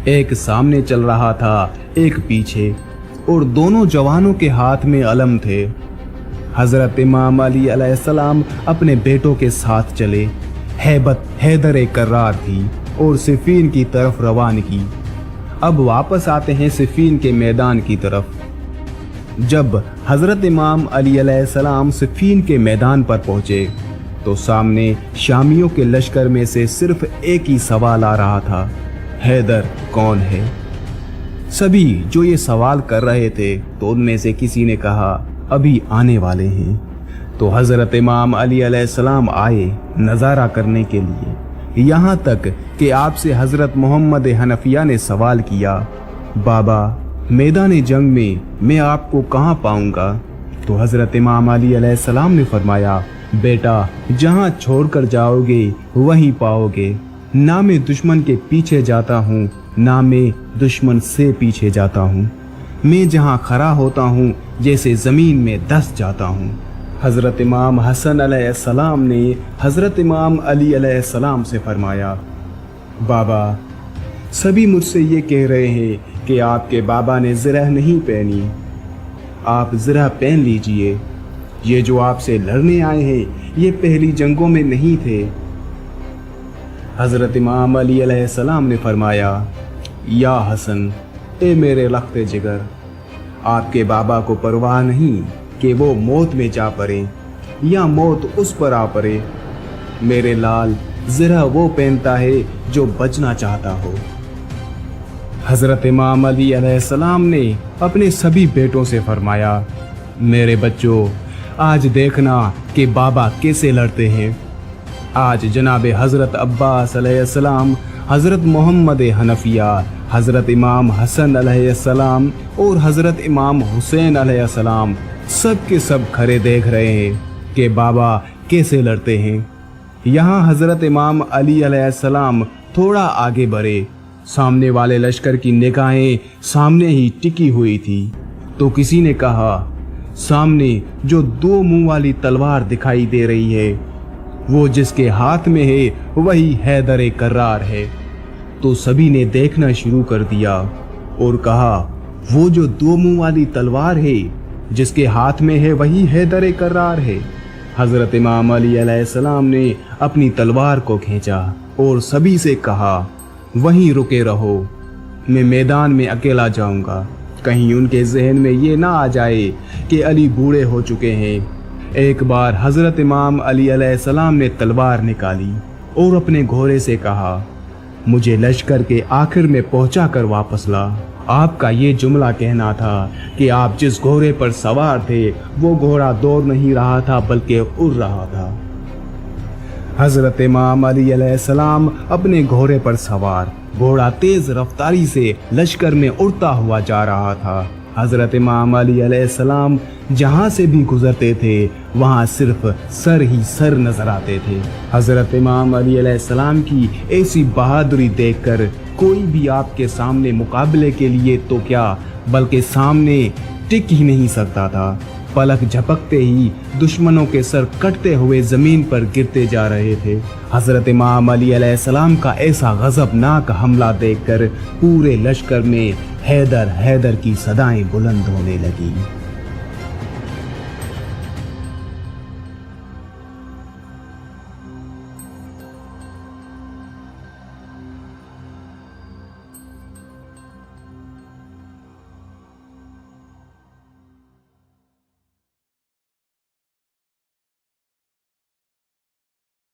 एक सामने चल रहा था, एक पीछे, और दोनों जवानों के हाथ में अलम थे। हजरत इमाम अली अलैहिस्सलाम अपने बेटों के साथ चले। हैबत हैदर कर्रार थी और सिफीन की तरफ रवानगी। अब वापस आते हैं सिफीन के मैदान की तरफ। जब हजरत इमाम अली अलैहिस्सलाम सिफीन के मैदान पर पहुंचे, तो सामने शामियों के लश्कर में से सिर्फ एक ही सवाल आ रहा था, हैदर कौन है? सभी जो ये सवाल कर रहे थे, तो उनमें से किसी ने कहा अभी आने वाले हैं। तो हजरत इमाम अली अलैहिस्सलाम आए नज़ारा करने के लिए। यहाँ तक कि आपसे हजरत मोहम्मद हनफिया ने सवाल किया, बाबा मैदान जंग में मैं आपको कहाँ पाऊंगा? तो हजरत इमाम अली अलैहिस्सलाम ने फरमाया, बेटा जहाँ छोड़कर जाओगे वहीं पाओगे। ना मैं दुश्मन के पीछे जाता हूँ, ना मैं दुश्मन से पीछे जाता हूँ। मैं जहाँ खड़ा होता हूँ जैसे ज़मीन में धंस जाता हूँ। हज़रत इमाम हसन अलैहिस्सलाम ने हज़रत इमाम अली अलैहिस्सलाम से फरमाया, बाबा सभी मुझसे ये कह रहे हैं कि आपके बाबा ने ज़रह नहीं पहनी, आप ज़रह पहन लीजिए। ये जो आपसे लड़ने आए हैं ये पहली जंगों में नहीं थे। हज़रत इमाम अली अलैहिस्सलाम ने फरमाया, या हसन, ए मेरे लख्त जिगर, आपके बाबा को परवाह नहीं कि वो मौत में जा पड़े या मौत उस पर आ पड़े। मेरे लाल जरा वो पहनता है जो बचना चाहता हो। हजरत इमाम अली अलैहिस्सलाम ने अपने सभी बेटों से फरमाया, मेरे बच्चों, आज देखना कि बाबा कैसे लड़ते हैं। आज जनाब हजरत अब्बास अलैहिस्सलाम, हजरत मोहम्मद हनफिया, हजरत इमाम हसन अलैहिस्सलाम और हजरत इमाम हुसैन अलैहिस्सलाम सब के सब खड़े देख रहे हैं कि बाबा कैसे लड़ते हैं। यहाँ हजरत इमाम अली अलैहिस्सलाम थोड़ा आगे बढ़े। सामने वाले लश्कर की निगाहें सामने ही टिकी हुई थी तो किसी ने कहा, सामने जो दो मुंह वाली तलवार दिखाई दे रही है वो जिसके हाथ में है वही हैदर कर्रार है। तो सभी ने देखना शुरू कर दिया और कहा, वो जो दो मुंह वाली तलवार है जिसके हाथ में है वही हैदर कर्रार है। हजरत इमाम अली अलैहिस्सलाम ने अपनी तलवार को खींचा और सभी से कहा, वहीं रुके रहो, मैं मैदान में अकेला जाऊंगा। कहीं उनके जहन में ये ना आ जाए कि अली बूढ़े हो चुके हैं। एक बार हजरत इमाम अली अलैहिस्सलाम ने तलवार निकाली और अपने घोड़े से कहा, मुझे लश्कर के आखिर में पहुंचा कर वापस ला। आपका ये जुमला कहना था कि आप जिस घोड़े पर सवार थे वो घोड़ा दौड़ नहीं रहा था बल्कि उड़ रहा था। हजरत इमाम अली अलैहिस्सलाम अपने घोड़े पर सवार, घोड़ा तेज रफ्तारी से लश्कर में उड़ता हुआ जा रहा था। हजरत इमाम अली अलैहिस्सलाम जहाँ से भी गुजरते थे वहाँ सिर्फ सर ही सर नजर आते थे। हजरत इमाम अली अलैहिस्सलाम की ऐसी बहादुरी देखकर कोई भी आपके सामने मुकाबले के लिए तो क्या बल्कि सामने टिक ही नहीं सकता था। पलक झपकते ही दुश्मनों के सर कटते हुए जमीन पर गिरते जा रहे थे। हजरत इमाम अली अलैहिस्सलाम का ऐसा गजबनाक हमला देखकर पूरे लश्कर में हैदर हैदर की सदाएं बुलंद होने लगी।